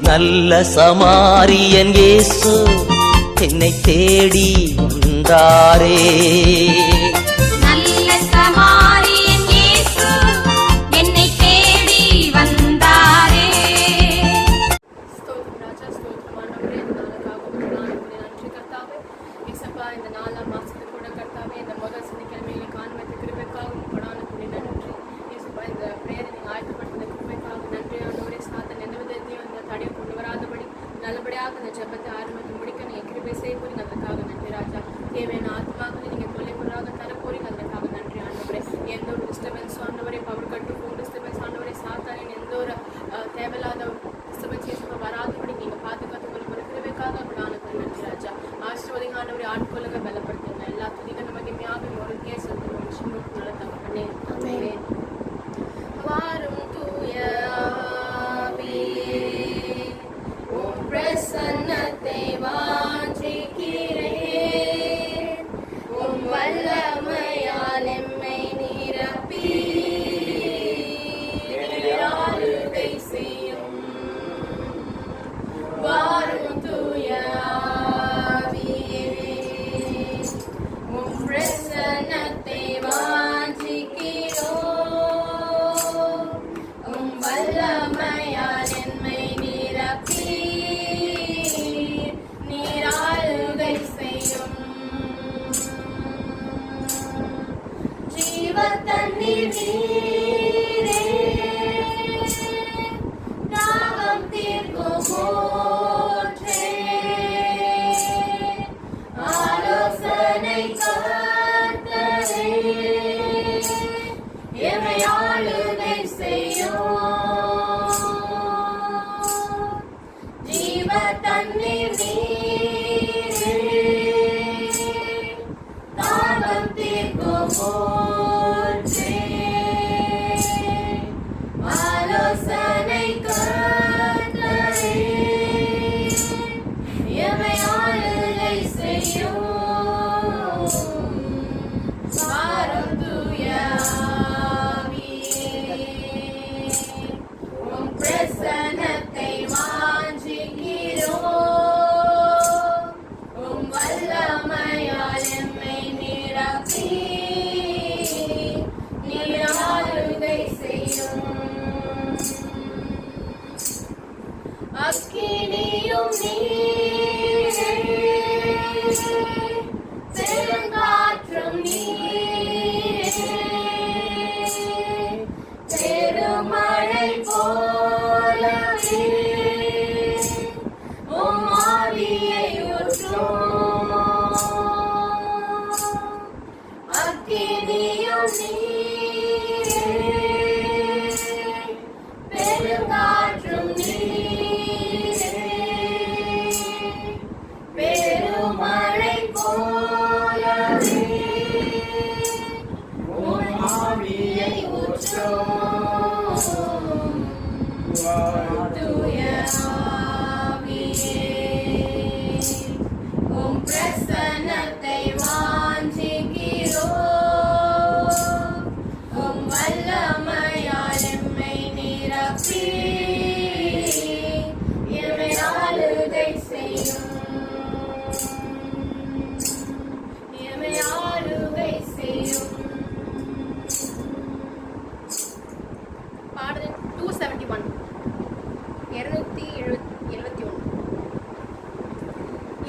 நல்ல சமாரியன் இயேசு என்னை தேடி வந்தாரே. நல்ல சமாரியன் இயேசு என்னை தேடி வந்தாரே. ஸ்தோத்திரம் ராஜா, ஸ்தோத்திரம் ஆண்டவரே. இந்த நாளுக்காக நன்றி கர்த்தாவே. இயேசப்பா, இந்த 4ஆம் மாசத்துக்கு கூட கர்த்தாவே, இந்த முதல் சனிக்கிழமையில காண்பது கிருபைக்காகவும் கொடான கூடிய நன்றி. இயேசப்பா, இந்த பிரேயரை நீங்க ஆயத்தப்படுத்தின கிருபைக்காக நன்றி ஆண்டவரே. சாத்தன் எந்த விதத்தையும் இந்த தடையை கொண்டு வராதபடி நல்லபடியாக இந்த ஜெபத்தை ஆரம்பித்து முடிக்க நீங்க கிருபை செய்ய போறீங்க, அதற்காக நன்றி ராஜா. தேவையான ஆத்மாக்களை நீங்க கொள்ளைக்குள்ளாக தர போறீங்க, அதற்காக நன்றி ஆண்டவரே. எந்த ஒரு டிஸ்டர்பன்ஸ் ஆண்டவரே, பவர் கட்டு ஃபோன் டிஸ்டர்பன்ஸ் ஆண்டவரே, சாத்தானின் எந்த ஒரு தேவையில்லாத டிஸ்டர்பன்ஸ் இயேசுப்பா வராதபடி நீங்க பாதுகாத்து கொள்ள கிருபைக்காக கொடான நன்றி ராஜா. ஆசீர்வதிங்க ஆண்டவரே, ஆட்கொள்ளுங்க, பலப்படுத்துங்க. எல்லா துதிக நமக்கு மியாவும் ஒரு கேஸ் நல்ல தகப்பனே. ஆமென். வாரும் தூய ஆவியே, உம் பிரசன்னத்தை வாஞ்சிக்கிறேன். உம் வல்லமையால் எம்மை நிரப்பி ஆளுகை செய்யும். வாரும் தூய ஆவியே, உம் பிரசன்னத்தை வாஞ்சிக்கிறோம். உம் வல்லமையால் எம்மை நிரப்பி நீர் ஆளுகை செய்யும். ஜீவ தண்ணீர் நீரே, தாகம் தீர்க்கும் ஊற்றே, ஆலோசனை கர்த்தரே, எம்மை ஆளுகை செய்யும். ஜீவ தண்ணீர் நீரே, தாகம் தீர்க்கும் ஊற்றே, ஆலோசனை கர்த்தரே, எம்மை ஆளுகை செய்யும். வாரும் தூய ஆவியே, உம் பிரசன்னத்தை வாஞ்சிக்கிறோம். உம் வல்லமையால் எம்மை நிரப்பி நீர் ஆளுகை செய்யும். அக்கினியும் நீரே, பெருங்காற்றும் நீரே, பெருமழை போலவே உம் ஆவியை ஊற்றும். அக்கினியும் நீரே, பெருங்காற்றும் நீரே, பெருமழை போலவே உம் ஆவியை ஊற்றும். தூய ஆவியே, உம் பிரசன்னத்தை வாஞ்சிக்கிறோம். உம் வல்லமையால் எம்மை நிரப்பி எம்மை ஆளுகை செய்யும். எம்மை ஆளுகை செய்யும். பாடல் 271 271.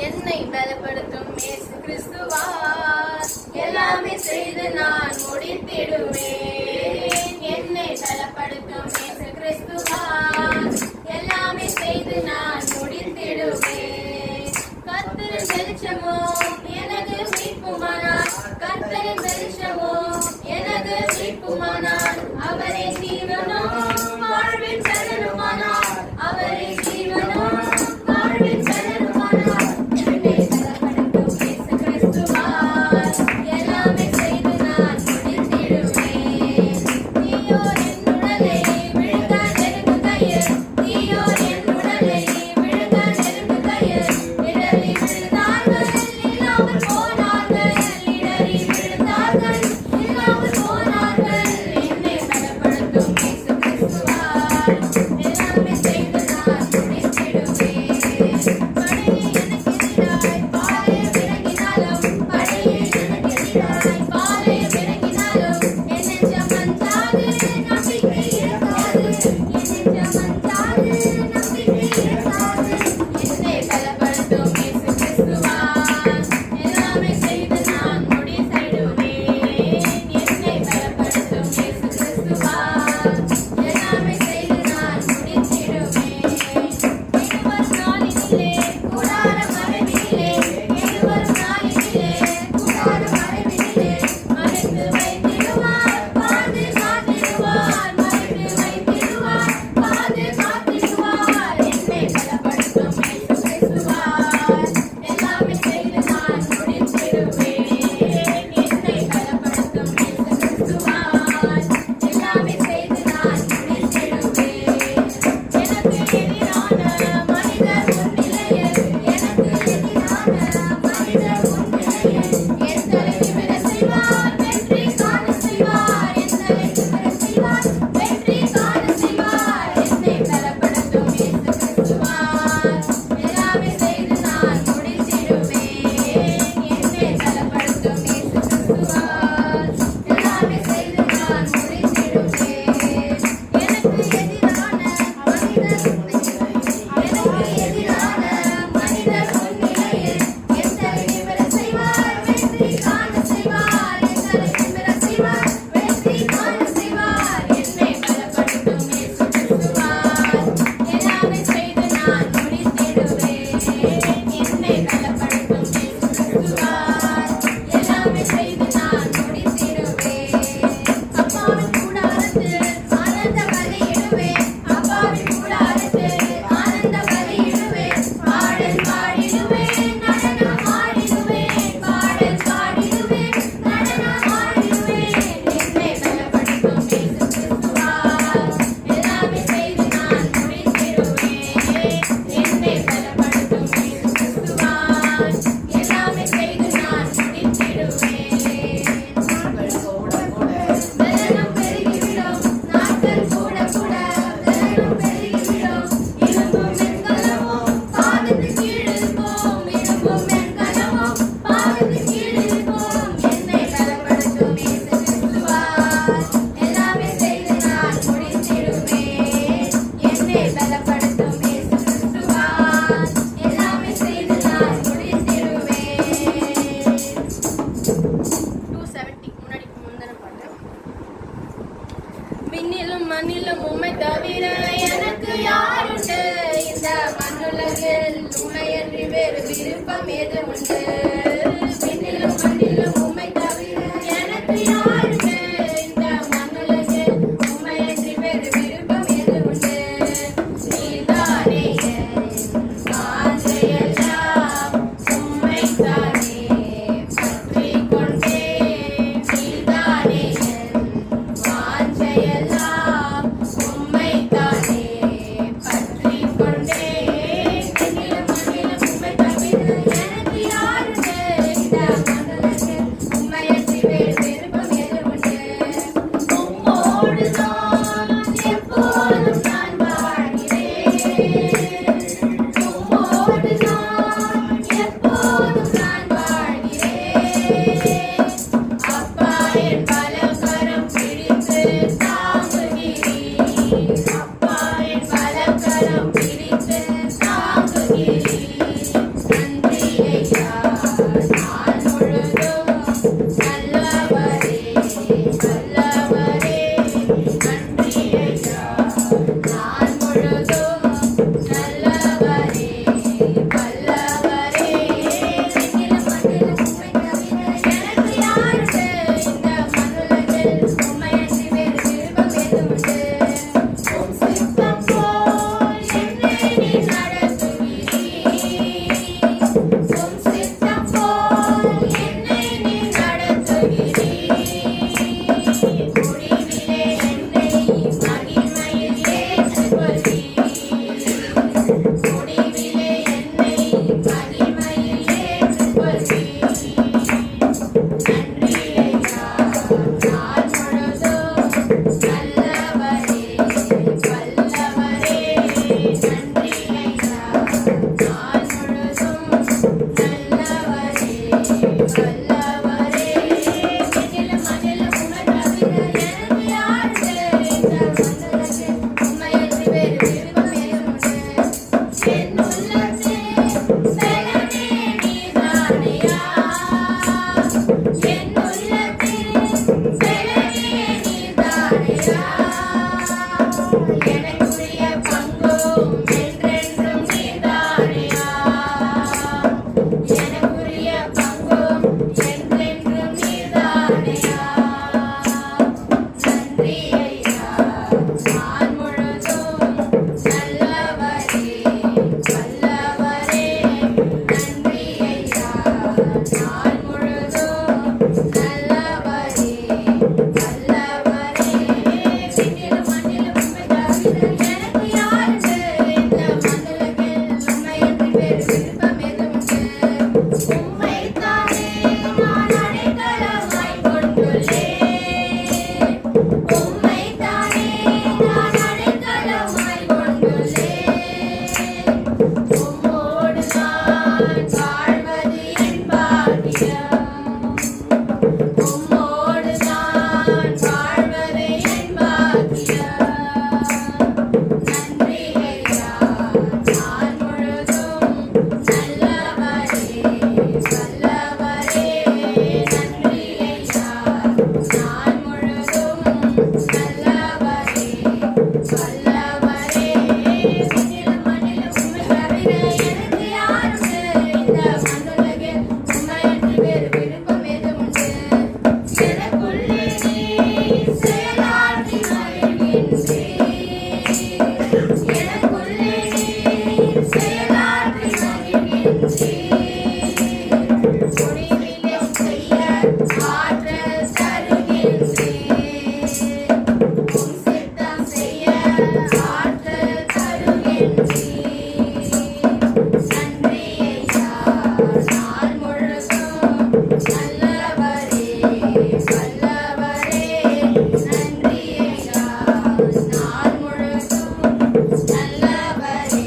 என்னை பலப்படுத்தும் இயேசு கிறிஸ்துவா, எல்லாமே செய்து நான் முடித்திடுவேன். என்னை பலப்படுத்தும் இயேசு கிறிஸ்துவா, எல்லாமே செய்து நான் முடித்திடுவேன். கர்த்தரின் வெளிச்சமோ எனது மீட்புமானார், கர்த்தரின் வெளிச்சமோ எனது மீட்புமானார். அவரே ஜீவனோ வாழ்வின் சரணமானார், அவரே ஜீவனோ வாழ்வின் சரணமானார். என்னை பலப்படுத்தும் இயேசு கிறிஸ்துவா, எல்லாமே செய்து நான் முடித்திடுவேன். மண்ணுலகில் உம்மையன்றி வேறு விருப்பம் எது உண்டு? விண்ணிலும் மண்ணிலும் உம்மை தவிர எனக்கு யாருண்டு? இந்த மண்ணுலகில் உம்மையன்றி வேறு விருப்பம் எது உண்டு? நீதானே என் வாஞ்சையெல்லாம், உம்மைத்தானே பற்றிக் கொண்டேன். நீதானே என் வாஞ்சையெல்லாம், உம்மைத்தானே பற்றிக் கொண்டேன். விண்ணிலும் மண்ணிலும் உம்மை தவிர எனக்கு யாருண்டு? இந்த மண்ணுலகில் உம்மையன்றி வேறு விருப்பம் எது உண்டு? உம்மோடு நான் எப்போதும் நான் வாழ்கிறேன். உம்மோடு நான் எப்போதும் நான் வாழ்கிறேன். அப்பா என் பலகரம் பிடித்து தாங்குகிறீர். அப்பா என் பலகரம் பிடித்து தாங்குகிறீர். நன்றி ஐயா நான் முழுதும் நல்லவரே வல்லவரே. நன்றி ஐயா நான் முழுதும் நல்லவரே வல்லவரே. விண்ணிலும் மண்ணிலும் உம்மை தவிர எனக்கு யாருண்டு? இந்த மண்ணுலகில் உம்மையன்றி வேறு விருப்பம் எது உண்டு? உம் சித்தம் போல் என்னை நீ நடத்துகிறீர். உம் சித்தம் போல் என்னை நீ நடத்துகிறீர். முடிவிலே என்னை மகிமையில் ஏற்றுக்கொள்வீர். முடிவிலே என்னை மகிமையில் ஏற்றுக்கொள்வீர். நன்றி ஐயா நான் முழுதும் நல்லவரே வல்லவரே. நன்றி ஐயா நான் முழுதும் நல்லவரே வல்லவரே. விண்ணிலும் மண்ணிலும் உம்மை தவிர எனக்கு யாருண்டு? இந்த மண்ணுலகில் உம்மையன்றி வேறு விருப்பம் எது உண்டு? என் உள்ளத்தின் செயலே நீதானையா. என் உள்ளத்தின் செயலே நீதானையா. எனக்குரிய பங்கும் என்றென்றும் நீதானையா. எனக்குரிய பங்கும் என்றென்றும் நீதானையா. நன்றி ஐயா நான் முழுதும் நல்லவரே வல்லவரே. நன்றி ஐயா நான் முழுதும் நல்லவரே வல்லவரே. விண்ணிலும் மண்ணிலும் உம்மை தவிர எனக்கு யாருண்டு? இந்த மண்ணுலகில் உம்மையன்றி வேறு விருப்பம் எது உண்டு? உம்மைத்தானே நான் அடைக்கலமாய் கொண்டுள்ளேன். உம்மைத்தானே நான் அடைக்கலமாய் கொண்டுள்ளேன். உம்மோடு நான் வாழ்வது என் பாக்கியம். உம்மோடு நான் வாழ்வது என் பாக்கியம். நன்றி ஐயா நான் முழுதும் நல்லவரே வல்லவரே. நன்றி ஐயா நான் முழுதும் நல்லவரே வல்லவரே. விண்ணிலும் மண்ணிலும் உம்மை தவிர எனக்கு யாருண்டு? இந்த மண்ணுலகில் உம்மையன்றி வேறு விருப்பம் எது உண்டு? எனக்குள்ளே நீர் செயலாற்றி மகிழ்கின்றீர். எனக்குள்ளே நீர் செயலாற்றி மகிழ்கின்றீர். முடிவிலே செய்ய ஆற்றல் தருகின்றீர். உம் சித்தம் செய்ய ஆற்றல் தருகின்றீர். நன்றி ஐயா நான் முழுதும் நல்லவரே வல்லவரே. நன்றி ஐயா நான் முழுதும் நல்லவரே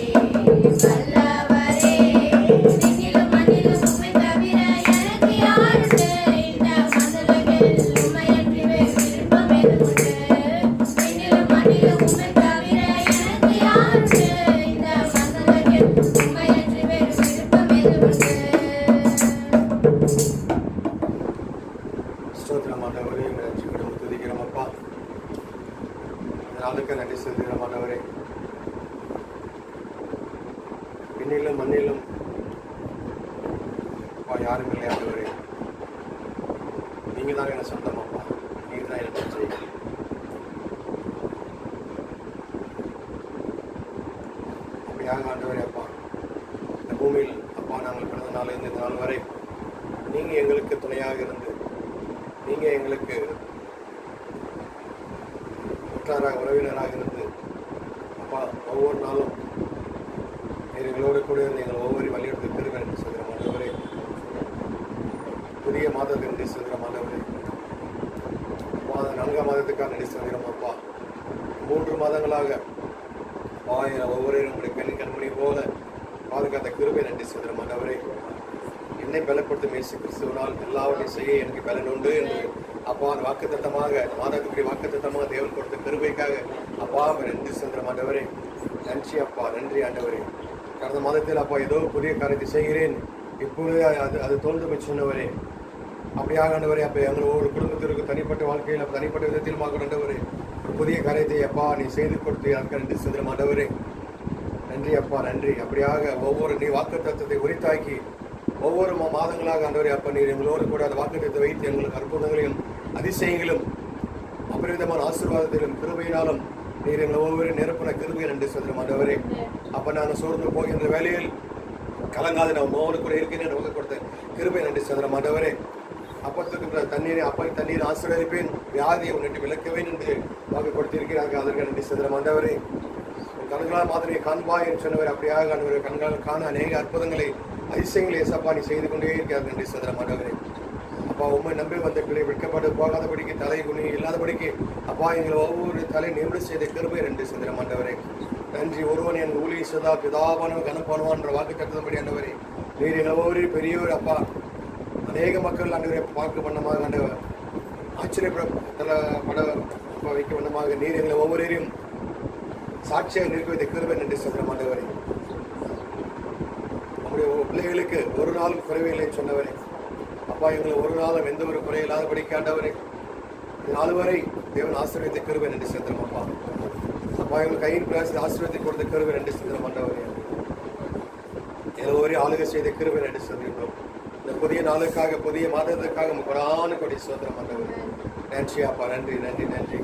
வல்லவரே. விண்ணிலும் மண்ணிலும் உம்மை தவிர எனக்கு யாருண்டு? இந்த மண்ணுலகில் உம்மையன்றி வேறு விருப்பம் எது உண்டு? விண்ணிலும் மண்ணிலும் உம்மை தவிர எனக்கு யாருண்டு? இந்த மண்ணுலகில் உம்மையன்றி வேறு விருப்பம் எது உண்டு? ஸ்தோத்திரம் ஆண்டவரே, உங்களை ரட்சிக்கிறோம், துதிக்கிறோம் அப்பா. இந்த நாளுக்கு நன்றி செலுத்துகிறோம் ஆண்டவரே. விண்ணிலும் மண்ணிலும் அப்பா யாரும் இல்லை ஆண்டவரே. நீங்க தான் எனக்கு சொந்தம் அப்பா. நீங்க தான் எனக்கு செய்யுங்க. அப்படியாக ஆண்டவரே அப்பா, இந்த பூமியில் அப்பா நாங்கள் பிறந்த நாளிலிருந்து இந்த நாள் வரை நீங்க எங்களுக்கு துணையாக இருந்து, நீங்க எங்களுக்கு உற்றாராக உறவினராக இருந்து அப்பா ஒவ்வொரு நாளும் எங்களோடு கூட இருந்து எங்களை ஒவ்வொரு வழியெடுத்து திரும்ப என்று சொல்கிற ஆண்டவரே. புதிய மாதத்துக்கு நன்றி சொல்கிறோம் ஆண்டவரே. அப்பா 4ஆம் மாதத்துக்காக நன்றி சொல்கிறோம் அப்பா. 3 மாதங்களாக அப்பா ஒவ்வொரு உங்களுடைய கண்மணி போல பாதுகாத்த கிருபை நன்றி சொல்கிறோம் ஆண்டவரே. என்னை பலப்படுத்தும் இயேசு கிறிஸ்துவினால் எல்லாவற்றையும் செய்ய எனக்கு பலன் உண்டு என்று அப்பா அந்த வாக்குத்தத்தமாக மாதத்துக்குரிய வாக்குத்தத்தமாக தேவன் கொடுத்த கிருபைக்காக அப்பா நன்றி சொல்கிறோம் ஆண்டவரே. நன்றி அப்பா, நன்றி ஆண்டவரே. கடந்த மாதத்தில் அப்பா ஏதோ புதிய காரியத்தை செய்கிறேன், இப்பொழுது அது தோன்று போய் சொன்னவரே. அப்படியாக ஆண்டவரே அப்போ எங்கள் ஒவ்வொரு குடும்பத்திற்கு தனிப்பட்ட வாழ்க்கையில் தனிப்பட்ட விதத்தில் ஆண்டவரே புதிய காரியத்தை அப்பா நீ செய்து கொடுத்து எனக்கு நன்றி சொல்கிறோம் ஆண்டவரே. நன்றி அப்பா, நன்றி. அப்படியாக ஒவ்வொரு நீ வாக்குத்தத்தத்தை உரித்தாக்கி ஒவ்வொரு மாதங்களாக ஆண்டவரே அப்பா நீர் எங்களோடு கூட அந்த வாக்குத்தத்தை வைத்து எங்களுக்கு அற்புதங்களையும் அதிசயங்களும் அபரிவிதமான ஆசீர்வாதத்திலும் கிருபையினாலும் நீர் எங்களை ஒவ்வொரு நிரப்பின கிருபையை நன்றி சொல்கிறோம் ஆண்டவரே. அப்போ நாங்கள் சோர்ந்து போகின்ற வேலையில் கலங்காது நான் மோடு கூட இருக்கிறேன் நமக்கு கொடுத்த கிருபை நன்றி சொல்கிறோம் ஆண்டவரே. அப்பத்துக்கு தண்ணீரை தண்ணீர் ஆசீர்வதிப்பேன், வியாதியை உன்னிட்டு விளக்குவேன் என்று வாக்கு கொடுத்திருக்கிறார்கள். அதற்கு நன்றி சொல்கிறோம் ஆண்டவரே. கண்களால் மாதிரியை காண்பாய் என்று சொன்னவர் அப்படியாக ஆண்டவரே கண்களால் காண அநேக அற்புதங்களை அதிசயங்களை ஏசப்பா நீ செய்து கொண்டே இருக்கிறார்கள் நன்றி சொல்கிறோம் ஆண்டவரே. அப்பா உண்மை நம்பி வந்த பிள்ளை விற்கப்பட்டு போகாதபடிக்கு தலை குனி இல்லாதபடிக்கு அப்பா எங்களை ஒவ்வொரு தலை நிமிடம் செய்த கிருபை நன்றி சொல்கிறோம் ஆண்டவரே. நன்றி. ஒருவன் என் ஊழி சதா பிதாபானவன் கனப்பானுவான்ற வாக்கு கட்டதபடி ஆண்டவரே நீர் எங்களை ஒவ்வொரு பெரியவர் அப்பா அநேக மக்கள் ஆண்டவரை பார்க்க பண்ணமாக ஆண்டவர் ஆச்சரியப்பட வைக்க வண்ணமாக நீர் எங்களை ஒவ்வொருவரையும் சாட்சியாக நிற்க வைத்த கிருபை நன்றி சொல்கிறோம் ஆண்டவரே. நம்முடைய பிள்ளைகளுக்கு ஒரு நாளும் குறைவில்லை சொன்னவரே அப்பா எங்களை ஒரு நாளும் எந்த ஒரு குறை இல்லாதபடிக்கு ஆண்டவரே நாள் வரை தேவன் ஆசீர்வதித்த கிருபை நன்றி சொல்கிறோம் அப்பா. அப்பா எங்கள் கையின் பிரயாசத்தை ஆசீர்வதித்து கொடுத்த கிருபை நன்றி சொல்கிறோம் ஆண்டவரே. எல்லோரையும் ஆளுகை செய்த கிருபை நன்றி சொல்கிறோம். இந்த புதிய நாளுக்காக புதிய மாதத்துக்காக கொடான கொடி சோதரம் ஆண்டவரே. நன்றி அப்பா, நன்றி நன்றி நன்றி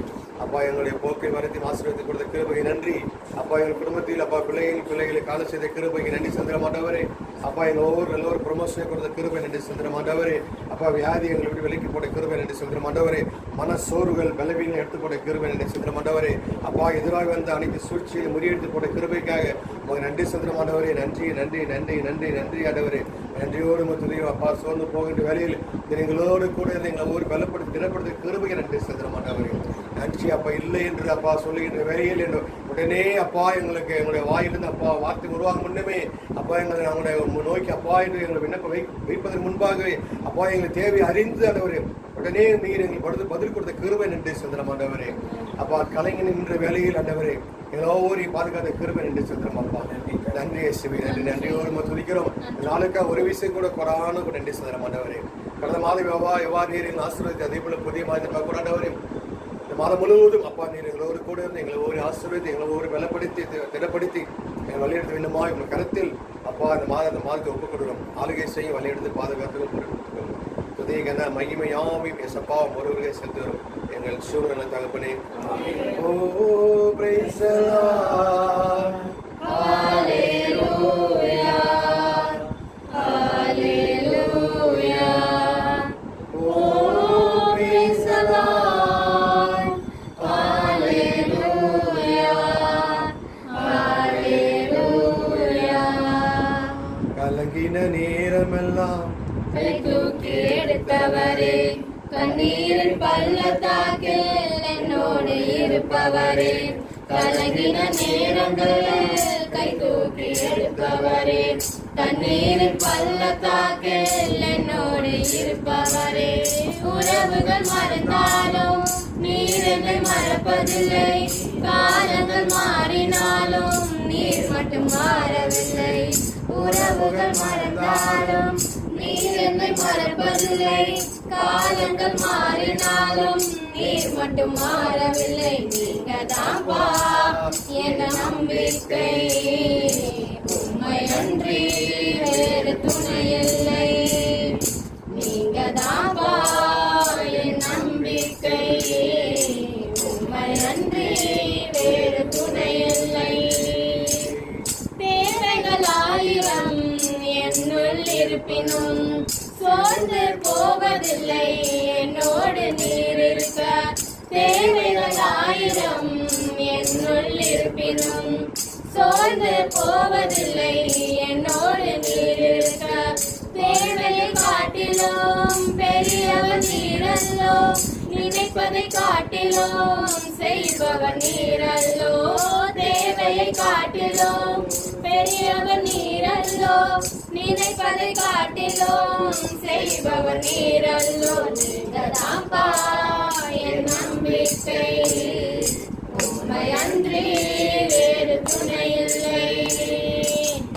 அப்பா. எங்களுடைய போக்கை வரத்தை ஆசீர்வதித்து கொடுத்த கிருபை நன்றி அப்பா. எங்கள் குடும்பத்தில் அப்பா பிள்ளைகளை கால செய்த கிருபை நன்றி சந்திர மாட்டவரே அப்பா. எங்கள் எல்லோரும் ப்ரொமோஷனை கொடுத்த கிருபை நன்றி சந்திர மாட்டவரே அப்பா. வியாதி எங்களை விட்டு விலைக்கு போட்ட கிருபை நன்றி சந்திர மாட்டவரே. மன சோறுகள் பலவீனம் எடுத்து போட்ட கிருபை நன்றி சந்திர மாட்டவரே அப்பா. எதிராக வந்த அனைத்து சூழ்ச்சியை முறியெடுத்து போட்ட கிருபைக்காக உங்களுக்கு நன்றி சந்திர மாட்டவரே. நன்றி நன்றி நன்றி நன்றி நன்றி ஆண்டவரே. நன்றியோடு துதியும் அப்பா. சோர்ந்து போகின்ற வேலையில் எங்களோடு கூட எங்களை ஊர் பலப்படுத்தி தினப்படுத்த கிருபையை நன்றி சந்திர மாட்டவரே. நன்றி அப்பா. இல்லை என்று அப்பா சொல்லுகின்ற வேலையில் என்று உடனே அப்பா எங்களுக்கு எங்களுடைய வாயிலிருந்து அப்பா வார்த்தை உருவாக முன்னமே அப்பா எங்களை நம்முடைய நோக்கி அப்பா என்று எங்களை விண்ணப்பம் வைப்பதற்கு முன்பாகவே அப்பா எங்களை தேவை அறிந்து ஆண்டவரே உடனே நீர் எங்களுக்கு பதில் கொடுத்த கிருபை நன்றி சந்திரம் ஆண்டவரே அப்பா. கலைஞன் என்ற வேலையில் ஆண்டவரே எல்லோரையும் பாதுகாத்த கிருபை நன்றி சந்திரம் அப்பா. நன்றி இயேசுவே, நன்றி. நன்றியோடு துதிக்கிறோம். நாளுக்காக ஒரு விஷயம் கூட கொரான நன்றி சந்திரம் ஆண்டவரே. கடந்த மாதம் எவ்வாறு நீர் எங்கள் ஆசீர்வாதத்தை அதே போல புதிய மாதத்தை கூட ஆண்டவரே இந்த மாதம் முழுவதும் அப்பா நீர் எங்களோடு கூட இருந்து எங்களை ஒவ்வொரு ஆசீர்வதித்து எங்களை ஒவ்வொரு பலப்படுத்தி திடப்படுத்தி எங்கள் வழியெடுத்து வேண்டுமா உங்கள் கருத்தில் அப்பா அந்த மாதத்தை ஒப்புக் கொடுக்கிறோம். ஆளுகை செய்ய வழியெடுத்து பாதுகாத்துக்கும் பொறுப்பு புதிய கன மகிமையாமி எசப்பா ஒருவரை சென்று வரும் எங்கள் சூழ்நிலை தகப்பனே. ஓ பிரைஸ் தி லார்ட், ஹalleluya ஹalleluya. ஓ பிரைஸ் தி லார்ட், ஹalleluya ஹalleluya. கலங்கின நேரமெல்லாம் கை தூக்கி எடுத்தவரே, கண்ணீரின் பள்ளத்தாக்கில் என்னோடு இருப்பவரே, கலங்கின நேரங்களில் கை தூக்கி எடுப்பவரே, தண்ணீரின் பள்ளத்தாக்கில் என்னோடு இருப்பவரே. உறவுகள் மறந்தாலும் நீர் என்னை மறப்பதில்லை, காலங்கள் மாறினாலும் நீர் மட்டும் மாறவில்லை. உறவுகள் மறந்தாலும் நீர் என்னை மறப்பதில்லை, காலங்கள் மாறினாலும் நீர் மட்டும் மாறவில்லை. நீங்க தான்பா என் நம்பிக்கை, உம்மை ஆயிரம் என்னுள் இருப்பினும் சோர்ந்து போவதில்லை என்னோடு நீர் இருக்க. தேவைகள் ஆயிரம் என்னுள் இருப்பினும் சோர்ந்து போவதில்லை என்னோடு நீர் இருக்க. தேவையை காட்டிலும் பெரியவர் நீரல்லோ, நினைப்பதை காட்டிலும் செய்பவர் நீரல்லோ. தேவையை காட்டிலும் பெரியவர் நீரல்லோ, நினைப்பதை காட்டிலும் செய்பவர் நீரல்லோ. நீங்கதாப்பா என் நம்பிக்கை, உம்மை அன்றி வேறு துணை இல்லை.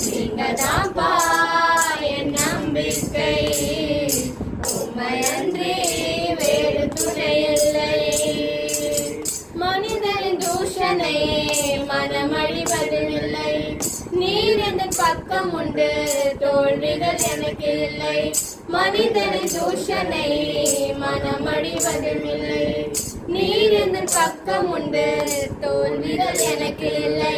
நீங்கதாப்பா என் நம்பிக்கை, உம்மை அன்றி வேறு துணை இல்லை. மனிதரின் தூஷணை மனமழிவதில்லை, நீர் என் பக்கம் உண்டு தோல்விகள் எனக்கு இல்லை. மனிதரின் தூஷணை மனமழிவதில்லை, நீர் என் பக்கம் உண்டு தோல்விகள் எனக்கு இல்லை.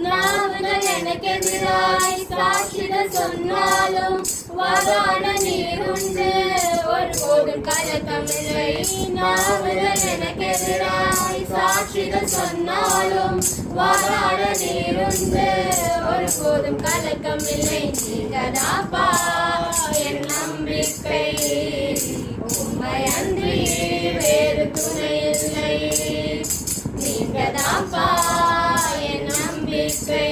நாவுகள் எனக்கு எதிராய் சாட்சிகள் சொன்னாலும் வாதாட நீர் உண்டு ஒருபோதும் கலக்கமில்லை. நாவுகள் எனக்கு எதிராய் சாட்சிகள் சொன்னாலும் வாதாட நீர் உண்டு ஒருபோதும் கலக்கமில்லை. நீங்கதாப்பா என் நம்பிக்கை, உம்மை அன்றி வேறு துணை இல்லை. நீங்கதாப்பா என் நம்பிக்கை,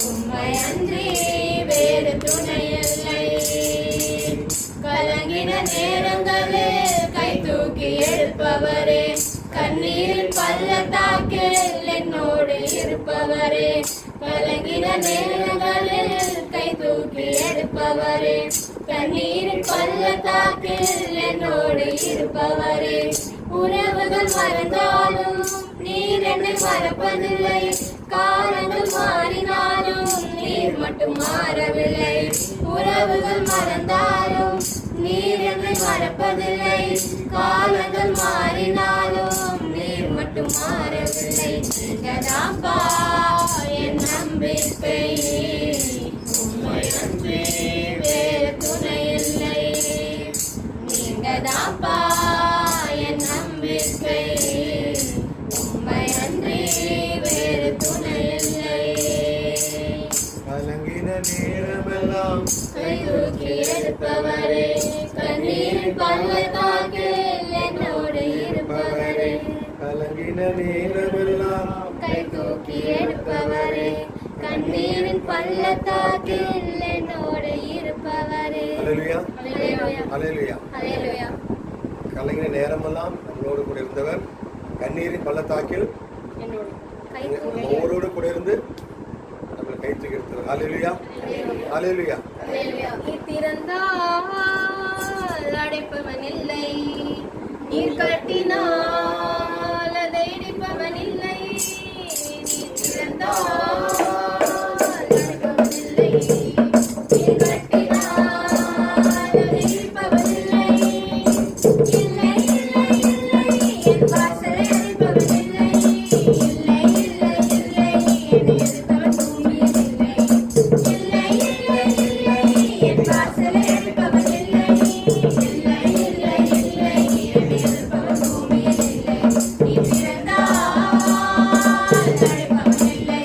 உம்மை அன்றி வேறு துணை இல்லை. கலங்கின நேரங்களில் கை தூக்கி எடுப்பவரே, கண்ணீரின் பள்ளத்தாக்கில் என்னோடு இருப்பவரே. கலங்கின நேரங்களில் கை தூக்கி எடுப்பவரே, கண்ணீரின் பள்ளத்தாக்கில் என்னோடு இருப்பவரே. உறவுகள் மறந்தாலும் நீர் என்னை மறப்பதில்லை, காலங்கள் மாறினாலும் நீர் மட்டும் மாறவில்லை. உறவுகள் மறந்தாலும் நீர் என்னை மறப்பதில்லை, காலங்கள் மாறினாலும் நீர் மட்டும் மாறவில்லை. நீங்கதாப்பா என் நம்பிக்கை, உம்மை அன்றி வேறு துணை இல்லை. நீங்கதாப்பா என் நம்பிக்கை, உம்மை அன்றி வேறு துணை இல்லை. கலங்கின நேரமெல்லாம் கை தூக்கி எடுப்பவரே, கண்ணீரின் பள்ளத்தாக்கில் என்னோடு இருப்பவரே. கலங்கின நேரமெல்லாம் கை தூக்கி எடுப்பவரே, கண்ணீரின் பள்ளத்தாக்கில் என்னோடு இருப்பவரே. அல்லேலூயா, அல்லேலூயா, அல்லேலூயா. அல்லேலூயா. கலங்கின நேரமெல்லாம் நம்மளோடு கூட இருந்தவர், கண்ணீரின் பள்ளத்தாக்கில் என்னோடு கை தூக்கி ஒவ்வொருவரோடு கூட இருந்து நம்மளை கை தூக்கி எடுத்தவர். அல்லேலூயா, அல்லேலூயா. அல்லேலூயா. நீர் திறந்தால் அடைப்பவன் இல்லை, நீர் கட்டினால் அதை இடிப்பவன் இல்லை. நீர் திறந்தால் அடைப்பவன் இல்லை, நீர் கட்டினால் அதை இடிப்பவன் இல்லை. இல்லை, இல்லை, இல்லை, என் வாசலை அடைப்பவன் இல்லை. இல்லை, இல்லை, இல்லை, என்னை எதிர்த்தவன் பூமியில் இல்லை. இல்லை, இல்லை, இல்லை, என் வாசலை அடைப்பவன் இல்லை. இல்லை, இல்லை, இல்லை, என்னை எதிர்ப்பவன் பூமியில் இல்லை. நீ திறந்தால் அடைப்பவன் இல்லை.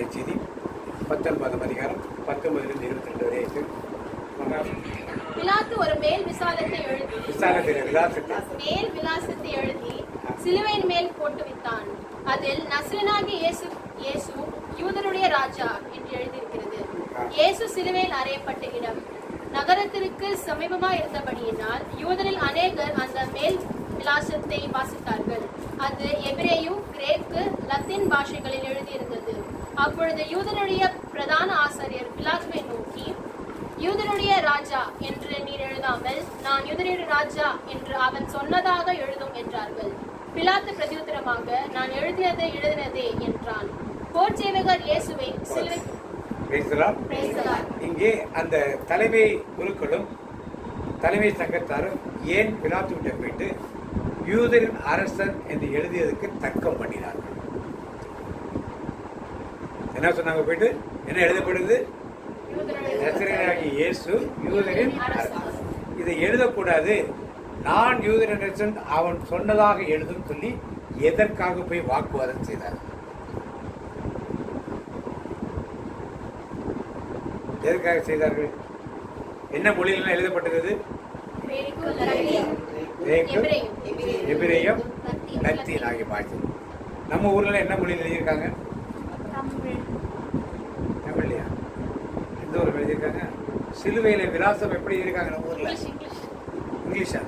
நற்செய்தி 19 அதிகாரம் 19 22 வரை இருக்கு. பிலாத்து ஒரு மேல் விசாலத்தை எழுதி சிலுவையின் மேல் போட்டு விட்டான். அதில் நசரேயனாகிய இயேசு யூதருடைய ராஜா என்று எழுதியிருக்கிறது. இயேசு சிலுவையில் அறையப்பட்ட இடம் நகரத்திற்கு சமீபமாக இருந்தபடியினால் யூதரில் அநேகர் அந்த மேல் விலாசத்தை வாசித்தார்கள். அது எபிரேயு, கிரேக்கு, லத்தீன் பாஷைகளில் எழுதியிருந்தது. அப்பொழுது யூதனுடைய பிரதான ஆசாரியர் பிலாத்துவை நோக்கி, யூதனுடைய ராஜா என்று நீர் எழுதாமல் நான் யூதனுடைய ராஜா என்று அவன் சொன்னதாக எழுதும் என்றார்கள். பிலாத்து பிரதியுத்தரமாக, நான் எழுதினதே என்றான். போர் சேவகர் இயேசுவை சிலுவை இங்கே அந்த தலைமை குருக்களும் தலைமை சங்கத்தாரும் ஏன் பிலாத்து விட்ட போயிட்டு யூதரின் அரசன் என்று எழுதியதுக்கு தர்க்கம் பண்ணினார்கள். என்ன சொன்னாங்க? போயிட்டு என்ன எழுதப்படுது? நசரேயனாகிய இயேசு யூதரின் அரசன். இதை எழுதக்கூடாது, நான் யூதரின் அரசன் அவன் சொன்னதாக எழுதும் சொல்லி எதற்காக போய் வாக்குவாதம் செய்தார்? எதற்காக செய்தார்கள்? என்ன மொழியில் எழுதப்பட்டது? எபிரேயம், லத்தீன் ஆகிய பாஷை. நம்ம ஊர்ல என்ன மொழியில் எழுதியிருக்காங்க? தமிழ்லையா? எந்த ஊர்ல எழுதியிருக்காங்க? சிலுவையில விலாசம் எப்படி எழுதியிருக்காங்க நம்ம ஊர்ல? இங்கிலீஷா?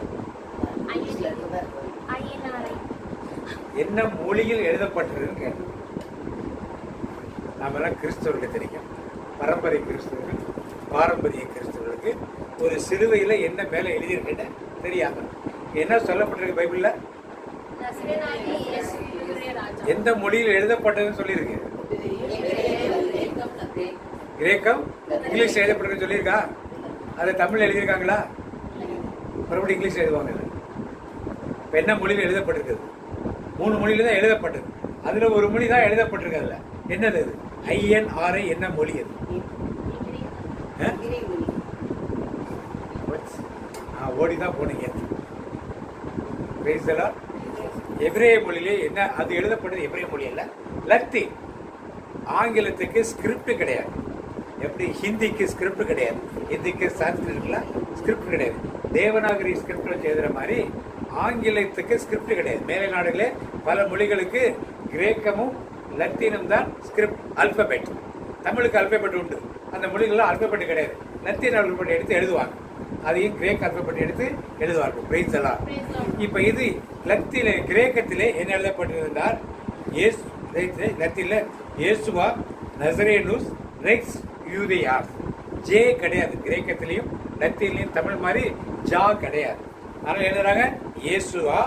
என்ன மொழியில் எழுதப்பட்டதுன்னு கேட்டோம். நாம எல்லாம் கிறிஸ்தவர்களுக்கு தெரியும், பரம்பரை கிறிஸ்தவர்கள், பாரம்பரிய கிறிஸ்தவர்களுக்கு ஒரு சிலுவையில என்ன மேல எழுதியிருக்குன்னு தெரியாம என்ன சொல்லப்பட்டிருக்கு பைபிள்ல? எந்த மொழியில் எழுதப்பட்டதுன்னு சொல்லியிருக்கு? கிரேக்கம், இங்கிலீஷ் எழுதப்பட்டிருக்கு சொல்லியிருக்கா? அதை தமிழ் எழுதியிருக்காங்களா? மறுபடியும் இங்கிலீஷ் எழுதுவாங்க. இப்ப என்ன மொழியில் எழுதப்பட்டிருக்குது? 3 மொழியில தான் எழுதப்பட்டது. அதுல ஒரு மொழி தான் எழுதப்பட்டிருக்கு. அதுல என்னது? அது INRI. என்ன மொழி அது? ஓடிதான் போனீங்க. எபிரேய மொழியிலே என்ன அது எழுதப்பட்டது? எபிரேய மொழி அல்ல, லத்தீன். ஆங்கிலத்துக்கு ஸ்கிரிப்ட் கிடையாது. எப்படி ஹிந்திக்கு ஸ்கிரிப்ட் கிடையாது, ஹிந்திக்கு சான்ஸ்கிரிட்லாம் ஸ்கிரிப்ட் கிடையாது. தேவநாகரி ஸ்கிரிப்ட் வச்சு எழுதுற மாதிரி ஆங்கிலத்துக்கு ஸ்கிரிப்ட் கிடையாது. மேலை நாடுகளே பல மொழிகளுக்கு கிரேக்கமும் லத்தீனும் தான் ஸ்கிரிப்ட், அல்பபெட். தமிழுக்கு அல்பபெட் உண்டு, அந்த மொழிகள்லாம் அல்பபெட் கிடையாது. லத்தீன் அல்பபெட் எடுத்து எழுதுவாங்க, அதையும் கிரேக் அல்பபெட் எடுத்து எழுதுவார்கள். பிரைஸ் எல்லாம். இப்ப இது லத்தீன் கிரேக்கத்திலே என்ன எழுதப்பட்டிருந்தார்? லத்தீன்ல இயேசுவா நசரேனுஸ் ரெக்ஸ் யூதேயாஸ். ஜே கிடையாது கிரேக்கத்திலையும் லத்தீன்லையும். தமிழ் மாதிரி ஜா கிடையாது. அதனால எழுதுறாங்க இயேசுவா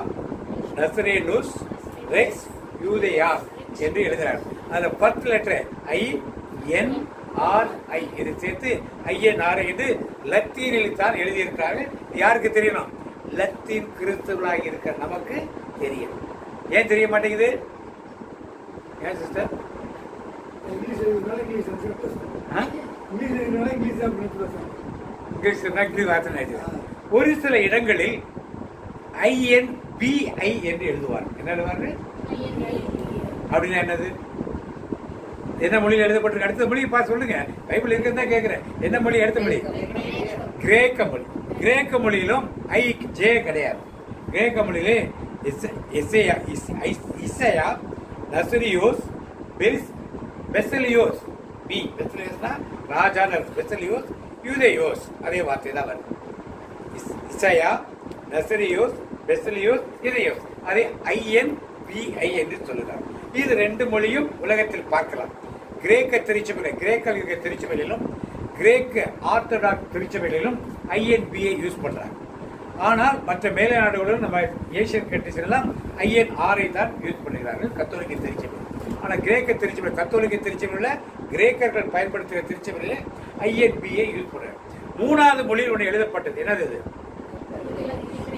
நசரேனுஸ் ரெக்ஸ் யூதேயாஸ் என்று எழுதுறாங்க. அதுல 10 லெட்டர் INRI இது சேர்த்து INRI என்று லத்தீனில் தான் எழுதியிருக்கிறாங்க. யாருக்கு தெரியணும்? லத்தீன் கிறிஸ்தவர்களாக இருக்கிற நமக்கு தெரியும். ஏன் தெரிய மாட்டேங்குது? ஏன் சிஸ்டர்? ஒரு சில இடங்களில் INBI என்று எழுதுவார். என்ன எழுதுவாரு? அப்படின்னா என்னது? என்ன மொழியில் எழுதப்பட்டிருக்கு? அடுத்த மொழி பார்த்து சொல்லுங்க. பைபிள் இருக்குன்னு தான் கேட்கிறேன். என்ன மொழி? அடுத்த மொழி கிரேக்க மொழி. கிரேக்க மொழியிலும் ஜே கிடையாது. கிரேக்க மொழியிலே இசையா, நசரியோஸ், பெசலியோஸ். பெசலியோஸ்னா ராஜா, பெசலியோஸ் யூதேயோஸ், அதே வார்த்தை தான் வருது. இசையா, நசரியோஸ், பெசலியோஸ், யூதேயோஸ், அதே INBI என்று சொல்லுகிறார். இது 2 மொழியும் உலகத்தில் பார்க்கலாம். கிரேக்க திருச்சபை, கிரேக்க திருச்சபையிலும் கிரேக்க ஆர்த்தடாக்ஸ் திருச்சபையிலும் INBI யூஸ் பண்றாங்க. ஆனால் மற்ற மேலை நாடுகளும் நம்ம ஏசியன் கண்ட்ரிஸ் எல்லாம் INRI தான் யூஸ் பண்ணுகிறார்கள் கத்தோலிக்க திருச்சபை. ஆனால் கிரேக்க திருச்சபை, கத்தோலிக்க திருச்சபையில் கிரேக்கர்கள் பயன்படுத்துகிற திருச்சபையில் INBI யூஸ் பண்றாங்க. 3வது மொழியில் ஒன்று எழுதப்பட்டது. என்னது இது?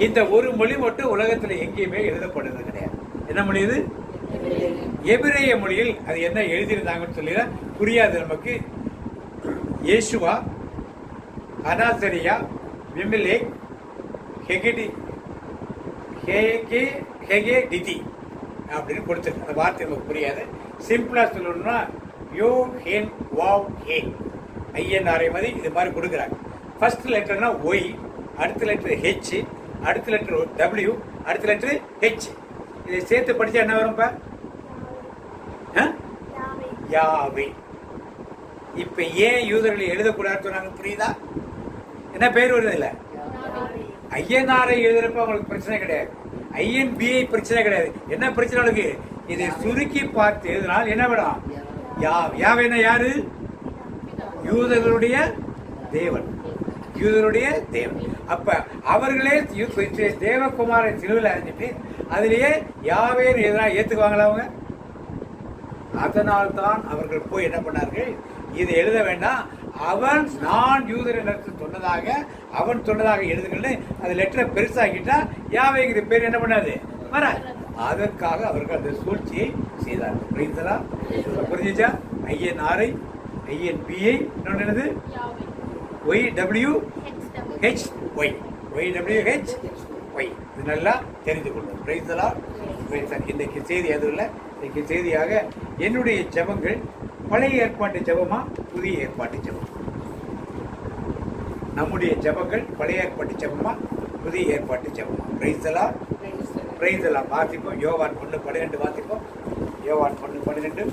இந்த ஒரு மொழி மட்டும் உலகத்தில் எங்கேயுமே எழுதப்படுறது கிடையாது. என்ன மொழி இது? எபிரேய மொழியில் அது என்ன எழுதியிருந்தாங்கன்னு சொல்லி புரியாது நமக்கு. இயேசுவா, அனாசரியா, விமிலேக், ஹெகேடிதி அப்படின்னு கொடுத்துருக்கு. அந்த வார்த்தை நமக்கு புரியாது. சிம்பிளா சொல்லணும்னா யோ ஹென் வாவ் ஹே ஐஎன்ஆர்ஐ மாதிரி இது மாதிரி கொடுக்குறாங்க. ஃபர்ஸ்ட் லெட்டர்னா ஒய், அடுத்த லெட்டர் ஹெச், அடுத்த லெட்டர் டபிள்யூ, அடுத்த லெட்டர் ஹெச். இதை சேர்த்து படிச்சா என்ன வரும்ப்பா? யாவே. இப்ப ஏன் யூதர்கள் எழுதக்கூடாது சொன்னாங்க புரியுதா? என்ன பேர் வருது இல்ல? ஐஎன்ஆர்ஐ எழுதுறப்ப அவங்களுக்கு பிரச்சனை கிடையாது, ஐஎன்பிஐ பிரச்சனை கிடையாது. என்ன பிரச்சனை அவங்களுக்கு? இதை சுருக்கி பார்த்து எழுதினால் என்ன விடும்? யாவேனா யாரு? யூதர்களுடைய தேவன், யூதருடைய தேவன். அப்ப அவர்களே தேவகுமாரை சிலுவையில் அறிஞ்சிட்டு அதிலேயே யாவேன்னு எதிராக ஏத்துக்குவாங்களா அவங்க? அதனால்தான் அவர்கள் போய் என்ன பண்ணார்கள், இதை எழுத வேண்டாம், அவன் நான் யூதர் என்று சொன்னதாக அவன் சொன்னதாக எழுதுங்கன்னு அது லெட்டரை பெருசாக்கிட்டா யாவேங்கிற பேர் என்ன பண்ணாது வர. அதற்காக அவர்கள் அந்த சூழ்ச்சியை செய்தார்கள். புரியுதா? புரிஞ்சுச்சா? ஐஎன்ஆர்ஐ, ஐஎன்பிஐ, என்னது OYWHY, OYWHY. இது நல்லா தெரிந்து கொள்ளும். புரியுதா? இன்றைக்கு செய்தி அதுவும் இல்லை. இன்றைக்கு செய்தியாக என்னுடைய ஜெபங்கள் பழைய ஏற்பாட்டு ஜெபமா புதிய ஏற்பாட்டு ஜெபம்? நம்முடைய ஜெபங்கள் பழைய ஏற்பாட்டு ஜெபமா புதிய ஏற்பாட்டு ஜெபமா? பிரைஸ்தலா வாசிப்போம். யோவான் 1:12 வாசிப்போம். யோவான் 1:12.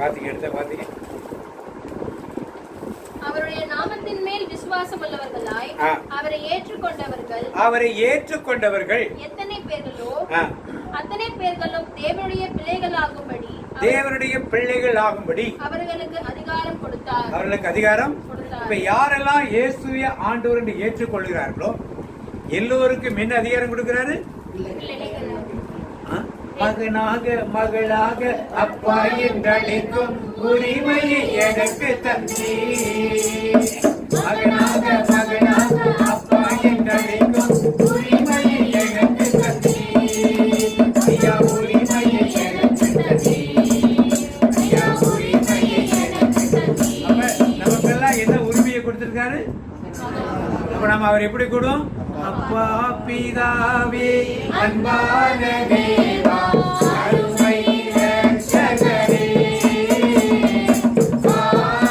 வாசிங்க, எடுத்த வாசிங்க. அவருடைய நாமத்தின் மேல் விசுவாசம் உள்ளவர்களாய் அவரை ஏற்றுக்கொண்டவர்கள் எத்தனை பேர்களோ அத்தனை பேர்களும் தேவனுடைய பிள்ளைகள் ஆகும்படி அவர்களுக்கு அதிகாரம் கொடுத்தார். இப்ப யாரெல்லாம் இயேசுவை ஆண்டவர் என்று ஏற்றுக்கொள்கிறார்களோ எல்லோருக்கும் என்ன அதிகாரம் கொடுக்கிறாரு? மகனாக மகளாக அப்பா என்றழைக்கும் உரிமையை எனக்கு தந்தி. மகனாக மகளாக அப்பா என்றழைக்கும் உரிமையை எனக்கு தந்தி. ஐயா உரிமையை எனக்கு தந்தி. ஐயா உரிமையை எனக்கு தந்தி. நமக்கெல்லாம் என்ன உரிமையை கொடுத்திருக்காரு? அப்ப நம்ம அவர் எப்படி கூடும்? அப்பா பிதாவே அன்பான தேவா அருமை ரட்சகரே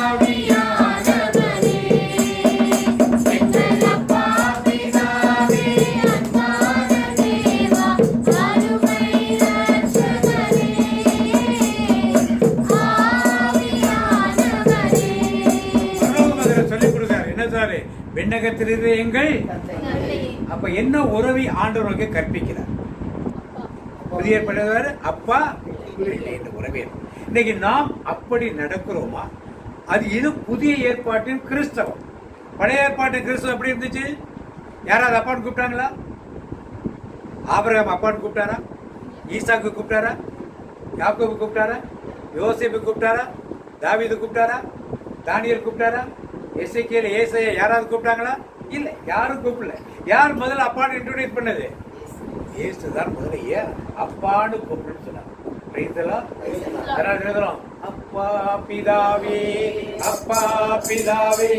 ஆவியானவரே எங்கள் அப்பா பிதாவே அன்பான தேவா அருமை ரட்சகரே ஆவியானவரே. சொல்லிக் கொடுத்தாரு. என்ன சாரு? விண்ணகத்திலிருந்து எங்கள். அப்ப என்ன உறவி ஆண்டவர்களுக்கு கற்பிக்கிறார்? புதிய ஏற்பாடு அப்பா என்ற உறவே. இன்னைக்கு நாம் அப்படி நடக்கிறோமா? அது இது புதிய ஏற்பாட்டின் கிறிஸ்தவம். பழைய ஏற்பாட்டின் கிறிஸ்தவம் எப்படி இருந்துச்சு? யாராவது அப்பான்னு கூப்பிட்டாங்களா? ஆபிரகாம் அப்பான்னு கூப்பிட்டாரா? ஈசாக்கு கூப்பிட்டாரா? யாக்கோபு கூப்பிட்டாரா? யோசேப்பு கூப்பிட்டாரா? தாவீது கூப்பிட்டாரா? தானியேல் கூப்பிட்டாரா? எசேக்கியேல், ஏசாயா யாராவது கூப்பிட்டாங்களா? இல்ல, யாரும் கூப்பிடல. யார் முதல்ல அப்பான்னு இன்ட்ரோடியூஸ் பண்ணது? இயேசு தான் முதல்ல அப்பான்னு கூப்பிடுன்னு சொன்னாங்க. அப்பா பிதாவே அப்பா பிதாவே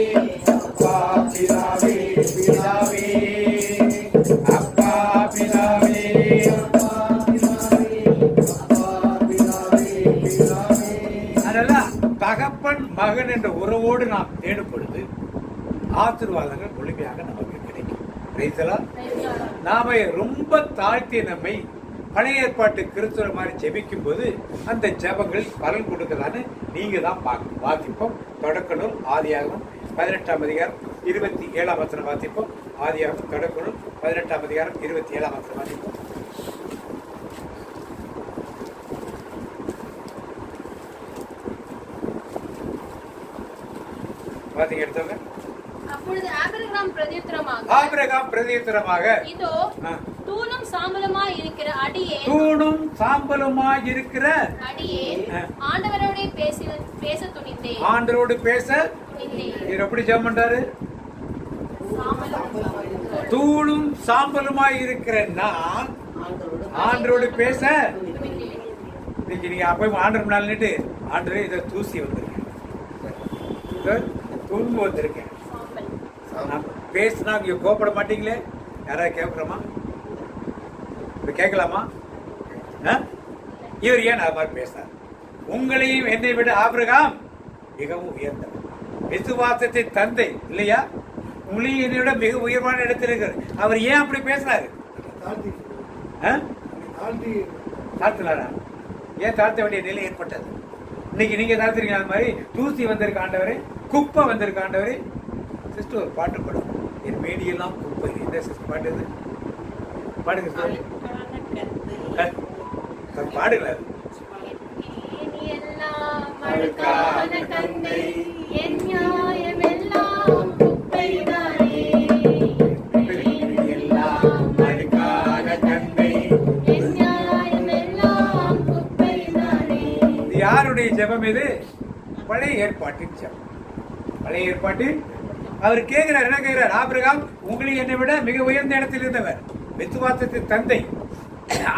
அப்பா பிதாவே பிதாவே அப்பா பிதாவே அதெல்லாம் தகப்பன் மகன் என்ற உறவோடு நாம் தேடும் பொழுது ஆசீர்வாதங்கள் முழுமையாக நமக்கு கிடைக்கும். நாம ரொம்ப தாழ்த்திய நம்மை பழைய ஏற்பாட்டு கிறிஸ்துவ மாதிரி ஜெபிக்கும் போது அந்த ஜெபங்கள் பலன் கொடுக்கலான்னு நீங்க தான் பார்க்கணும். வாசிப்போம். தொடக்க நூல் ஆதியாகமம் 18ஆம் அதிகாரம் 27ஆம் வசனம் வாசிப்போம். ஆதியாகமம் தொடக்க நூல் 18ஆம் அதிகாரம் 27ஆம் வசனம் வாசிப்போம். வாசிங்க எடுத்தவங்க. அப்பொழுது ஆபிரகாம் பிரதியுத்தரமாக இதோ தூணும் சாம்பலுமாய் இருக்கிற அடியேன் ஆண்டவரோடு பேச துணிந்தேன். ஆண்டவரோடு பேச எப்படி ஜெபம் பண்றாரு? தூளும் சாம்பலுமாய் இருக்கிற நான் ஆண்டவரோடு பேச. நீங்க அப்ப ஆண்டவர் முன்னாடி ஆண்டவரே இதை தூசி வந்திருக்கேன், துன்பு வந்திருக்கேன், நான் பேசினா இங்க கோப்பட மாட்டீங்களே. யாராவது கேட்கிறோமா? இப்ப கேட்கலாமா? இவர் ஏன் அது மாதிரி பேசினார்? உங்களையும் என்னை விட ஆபிரகாம் மிகவும் உயர்ந்தவர், விசுவாசத்தின் தந்தை இல்லையா? உங்களையும் என்னை விட மிக உயர்வான இடத்தில் இருக்கிறார். அவர் ஏன் அப்படி பேசினாரு? தாழ்த்தினாரா? ஏன் தாழ்த்த வேண்டிய நிலை ஏற்பட்டது? இன்னைக்கு நீங்க தாழ்த்துறீங்க. அது மாதிரி தூசி வந்திருக்க ஆண்டவரே, குப்பை வந்திருக்க ஆண்டவரே. சிஸ்டர் ஒரு பாட்டு பாடும், என் மேடியெல்லாம் குப்பை. என்ன சிஸ்டர் பாட்டு இது? பாடுங்க பாடுங்களா? யாருடைய ஜெபம் இது? பழைய ஏற்பாட்டின் ஜெபம். பழைய ஏற்பாட்டில் அவர் கேட்கிறார், என்ன கேட்கிறார்? ஆபிரகாம் உங்களையும் என்னை விட மிக உயர்ந்த இடத்தில் இருந்தவர், விசுவாசத்தின் தந்தை,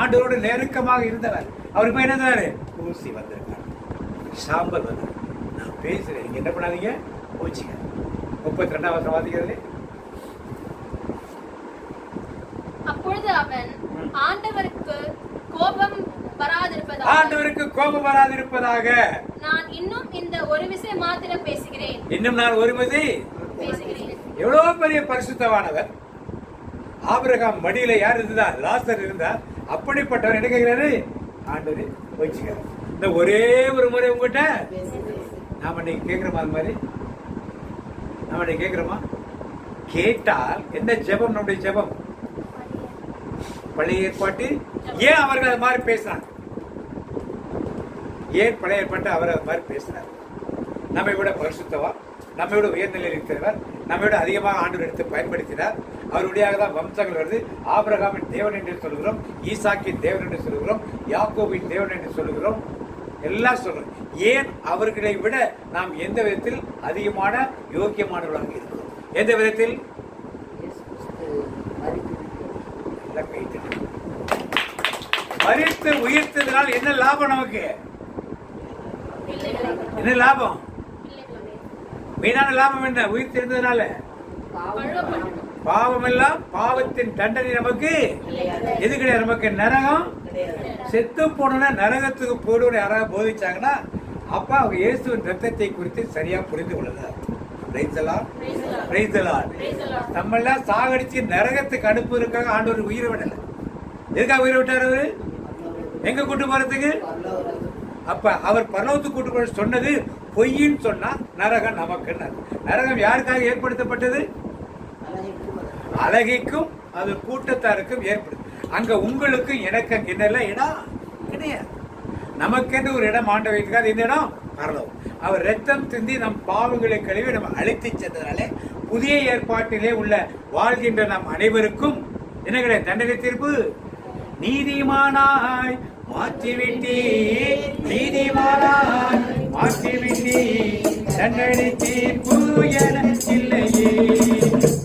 ஆண்டவரோடு நெருக்கமாக இருந்தவர். அவருக்கு போய் என்ன ஊசி வந்திருக்கார், சாம்பல் வந்து. நான் பேசுறேன், நீங்க என்ன பண்ணாதீங்க, போச்சுங்க. 32ஆம் வசனம் வாசிக்கிறது. அப்பொழுது அவன் ஆண்டவருக்கு கோபம் வராதிருப்பதாக நான் இன்னும் இந்த ஒரு விஷயம் மாத்திரம் பேசுகிறேன். இன்னும் நான் ஒரு விஷயம் பேசுகிறேன். எவ்வளவு பெரிய பரிசுத்தவானவர். ஆபிரகாம் மடியில யார் இருந்தார்? லாசர் இருந்தார். அப்படிப்பட்டவர் என்ன கேட்கிறாரு? ஆண்டவரே வச்சுக்கிறார். இந்த ஒரே ஒரு முறை உங்ககிட்ட நாம இன்னைக்கு கேட்கிறோமா? அது மாதிரி நாம இன்னைக்கு கேட்கிறோமா? கேட்டால் என்ன ஜெபம்? நம்முடைய ஜெபம் பழைய ஏற்பாட்டு. ஏன் அவர்கள் அது மாதிரி பேசினாங்க? ஏன் பழைய ஏற்பாட்டு அவர் அது மாதிரி பேசினார்? நம்மை விட பரிசுத்தவா, நம்மை விட உயர்நிலையில் இருக்கிறவர், நம்மை விட அதிகமாக ஆண்டவர் எடுத்து பயன்படுத்தினார். அவருடைய தான் வம்சங்கள் வருது. ஆபிரகாமின் தேவன் என்று சொல்லுகிறோம், ஈசாக்கின் தேவன் என்று சொல்லுகிறோம், யாக்கோபின் தேவன் என்று சொல்லுகிறோம், எல்லாம் சொல்றோம். ஏன் அவர்களை விட நாம் எந்த விதத்தில் அதிகமான யோக்கியமானவர்களாக இருக்கிறோம்? எந்த விதத்தில்? மரித்து உயிர்த்ததனால் என்ன லாபம்? நமக்கு என்ன லாபம்? வீணான லாபம் என்ன? உயிர்த்திருந்ததுனால பாவம் எல்லாம், பாவத்தின் தண்டனை நமக்கு எது கிடையாது. நமக்கு நரகம். செத்து போன நரகத்துக்கு போடுவோம் யாராவது போதிச்சாங்கன்னா அப்ப அவங்க இயேசுவின் ரத்தத்தை குறித்து சரியா புரிந்து கொள்ளலாம். நம்மெல்லாம் சாகடிச்சு நரகத்துக்கு அனுப்புவதற்காக ஆண்டவர் உயிரை விடல. எதுக்காக உயிரை விட்டார்? அவரு எங்க கூட்டு போறதுக்கு? அப்ப அவர் பரலோகத்துக்கு கூட்டு போற சொன்னது பொய்ன்னு சொன்னா நரகம் நமக்கு. நரகம் யாருக்காக ஏற்படுத்தப்பட்டது? அழகிக்கும் அது கூட்டத்தாருக்கும் ஏற்படுது. அங்க உங்களுக்கு எனக்கு என்னெல்லாம் இடம் கிடையாது. நமக்கென்று ஒரு இடம் ஆண்ட வைக்காது. இந்த இடம் பரலோகம். அவர் ரத்தம் சிந்தி நம் பாவங்களை கழுவி நம்ம அழைத்து சென்றதாலே புதிய ஏற்பாட்டிலே உள்ள வாழ்கின்ற நம் அனைவருக்கும் என்ன கிடையாது? தண்டனை தீர்ப்பு. நீதிமானாய் மாற்றிவிட்டீ, நீதிமானாய் மாற்றிவிட்டீ, தண்டனை தீர்ப்பு எனக்கில்லையே,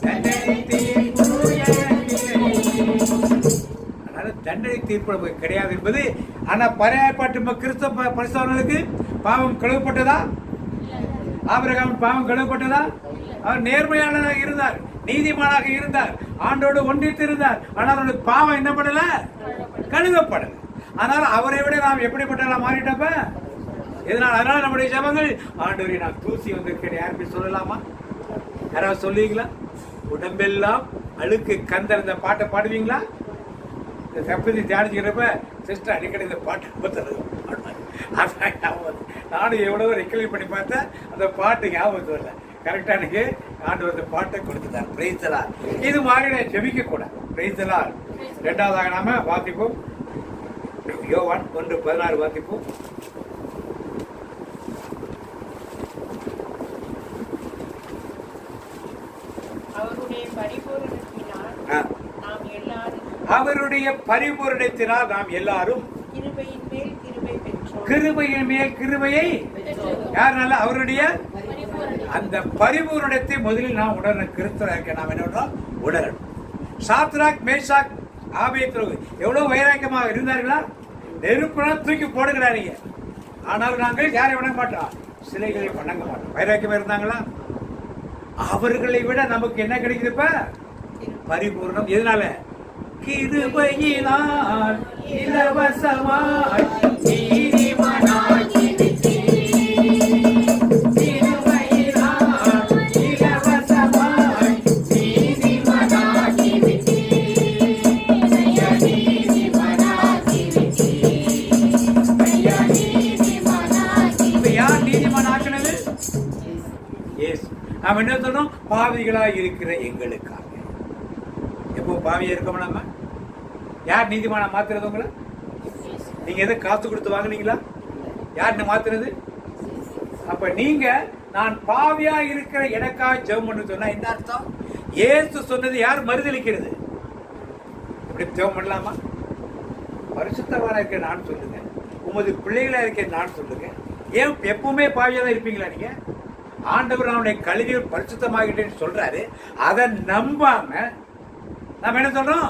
தண்டனை தீர்ப்பு எனக்கில்லையே. அதனால தண்டனை தீர்ப்பு கிடையாது என்பது. ஆனா பழைய ஏற்பாட்டு கிறிஸ்தவ பரிசுத்தவான்களுக்கு பாவம் கழுவப்பட்டதா? ஆபிரகாம் பாவம் கழுவப்பட்டதா? அவர் நேர்மையாளராக இருந்தார், நீதிமானாக இருந்தார், ஆண்டோடு ஒன்றித்து இருந்தார். ஆனால் அவருடைய பாவம் என்ன பண்ணல? கழுவப்படல. ஆனால் அவரை விட நாம் எப்படிப்பட்டலாம் மாறிட்டப்ப இதனால். அதனால நம்முடைய ஜெபங்கள், ஆண்டவரே நான் தூசி வந்திருக்கேன் யாருமே சொல்லலாமா? யாராவது சொல்லுவீங்களா? உடம்பெல்லாம் அழுக்கு கந்தர் இந்த பாட்டை பாடுவீங்களா? இந்த தப்பதி தியானிச்சுக்கிறப்ப சிஸ்டர் அடிக்கடி இந்த பாட்டு நானும் எவ்வளவோ ரெக்கலி பண்ணி பார்த்தேன், அந்த பாட்டு ஞாபகத்து வரல. கரெக்டா எனக்கு ஆண்டவர் அந்த பாட்டை கொடுத்துட்டார். Price the Lord. இது மாதிரி நான் ஜெபிக்க கூட. Price the Lord. இரண்டாவதாக நாம வாசிப்போம் யோவான் 1:16 வாசிப்போம். அவருடைய பரிபூரணத்தினால் நாம் எல்லாரும் கிருபையின் மேல் கிருபையை யாருனால? அவருடைய அந்த பரிபூரணத்தை முதலில் நாம் உணரணும். கிறிஸ்தவ நாம் என்ன உணரணும். சாத்ராக் மேஷாக் ஆபேத்ரோகு எவ்வளவு வைராக்கியமாக இருந்தார்களா? நெருப்புனா தூக்கி போடுகிறாங்க. ஆனால் நாங்கள் யாரை வணங்க மாட்டோம், சிலைகளை வணங்க மாட்டோம். வைராக்கியமா இருந்தாங்களா? அவர்களை விட நமக்கு என்ன கிடைக்குது? இப்ப பரிபூர்ணம். எதனால? கிருபையினால் இலவசமாய் நீதிமானாக்கி கிருபையினால் இலவசமாய் நீதிமானாக்கி ஐயா நீதிமானாக்கி ஐயா நீதிமானாக்கி. இப்ப யார் நீதிமானாக்குனது? இயேசு. நாம் என்ன சொல்றோம்? பாவிகளாய் இருக்கிற எங்களுக்காக. எப்போ பாவியா இருக்கோம் நம்ம? யார் நீதிமான மாத்துறது உங்களை? நீங்க எதை காசு கொடுத்து வாங்குனீங்களா? யார் மாத்துறது? அப்ப நீங்க நான் பாவியா இருக்கிற எனக்காக ஜெபம் பண்ண சொன்னா என்ன அர்த்தம்? இயேசு சொன்னது யார் மறுதலிக்கிறது? இப்படி ஜெபம் பண்ணலாமா? பரிசுத்தவானா இருக்க நான் சொல்லுங்க, உமது பிள்ளைகளா இருக்க நான் சொல்லுங்க. ஏன் எப்பவுமே பாவியா தான் இருப்பீங்களா நீங்க? ஆண்டவர் அவனுடைய கல்வி பரிசுத்தமாகிட்டேன்னு சொல்றாரு. அதை நம்பாம நாம என்ன சொல்றோம்?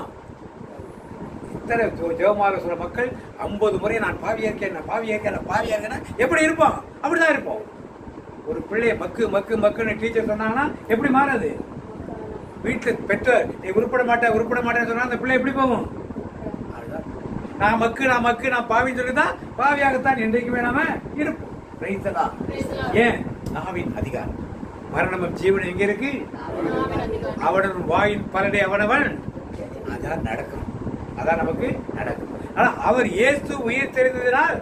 இத்தனை ஜெபமாக சொல்ற மக்கள் 50 முறை நான் பாவியா இருக்கேன், நான் பாவியா இருக்கேன், நான் பாவியா இருக்கேன்னா எப்படி இருப்போம்? அப்படிதான் இருப்போம். ஒரு பிள்ளைய மக்கு மக்கு மக்குன்னு டீச்சர் சொன்னாங்கன்னா எப்படி மாறாது? வீட்டில் பெற்றோர் நீ உருப்பட மாட்டேன்னு சொன்னா அந்த பிள்ளை எப்படி போகும்? நான் மக்கு நான் பாவின்னு சொல்லிதான் பாவியாகத்தான் என்றைக்குமே நாம இருப்போம். ஏன்? நாவின் அதிகாரம். மரணமும் ஜீவன் எங்க இருக்கு? அவனவன் வாயின் பலனை அவனவன். அதான் நடக்கும், அதான் நமக்கு நடக்கும். ஆனா அவர் இயேசு உயிர் தெரிந்ததினால்,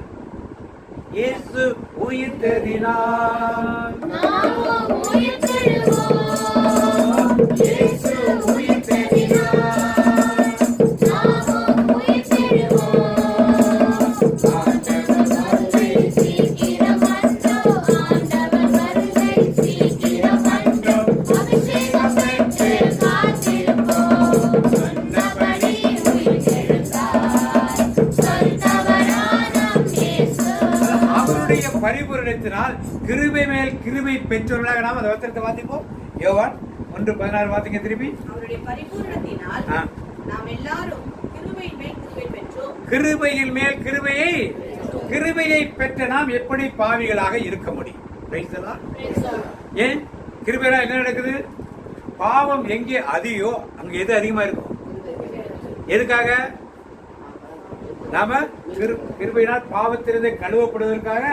இயேசு உயிர் தெரிந்தார், இயேசு உயிர் தெரிந்தார். பரிபூரணத்தினால் கிருபை மேல் கிருபை பெற்றவர்களாக நாம் அந்த வசனத்தை வாசிப்போம். யோவான் 1:16 வாசிங்க திருப்பி. அவருடைய பரிபூரணத்தினால் நாம் எல்லாரும் கிருபையின் மேல் கிருபை பெற்றோம். கிருபையின் மேல் கிருபையை பெற்ற நாம் எப்படி பாவிகளாக இருக்க முடியும்? ஏன்? கிருபையா என்ன நடக்குது? பாவம் எங்கே அதிகோ அங்க எது அதிகமா இருக்கும்? எதுக்காக? நாம கிருபையினால் பாவத்திலிருந்து கழுவப்படுவதற்காக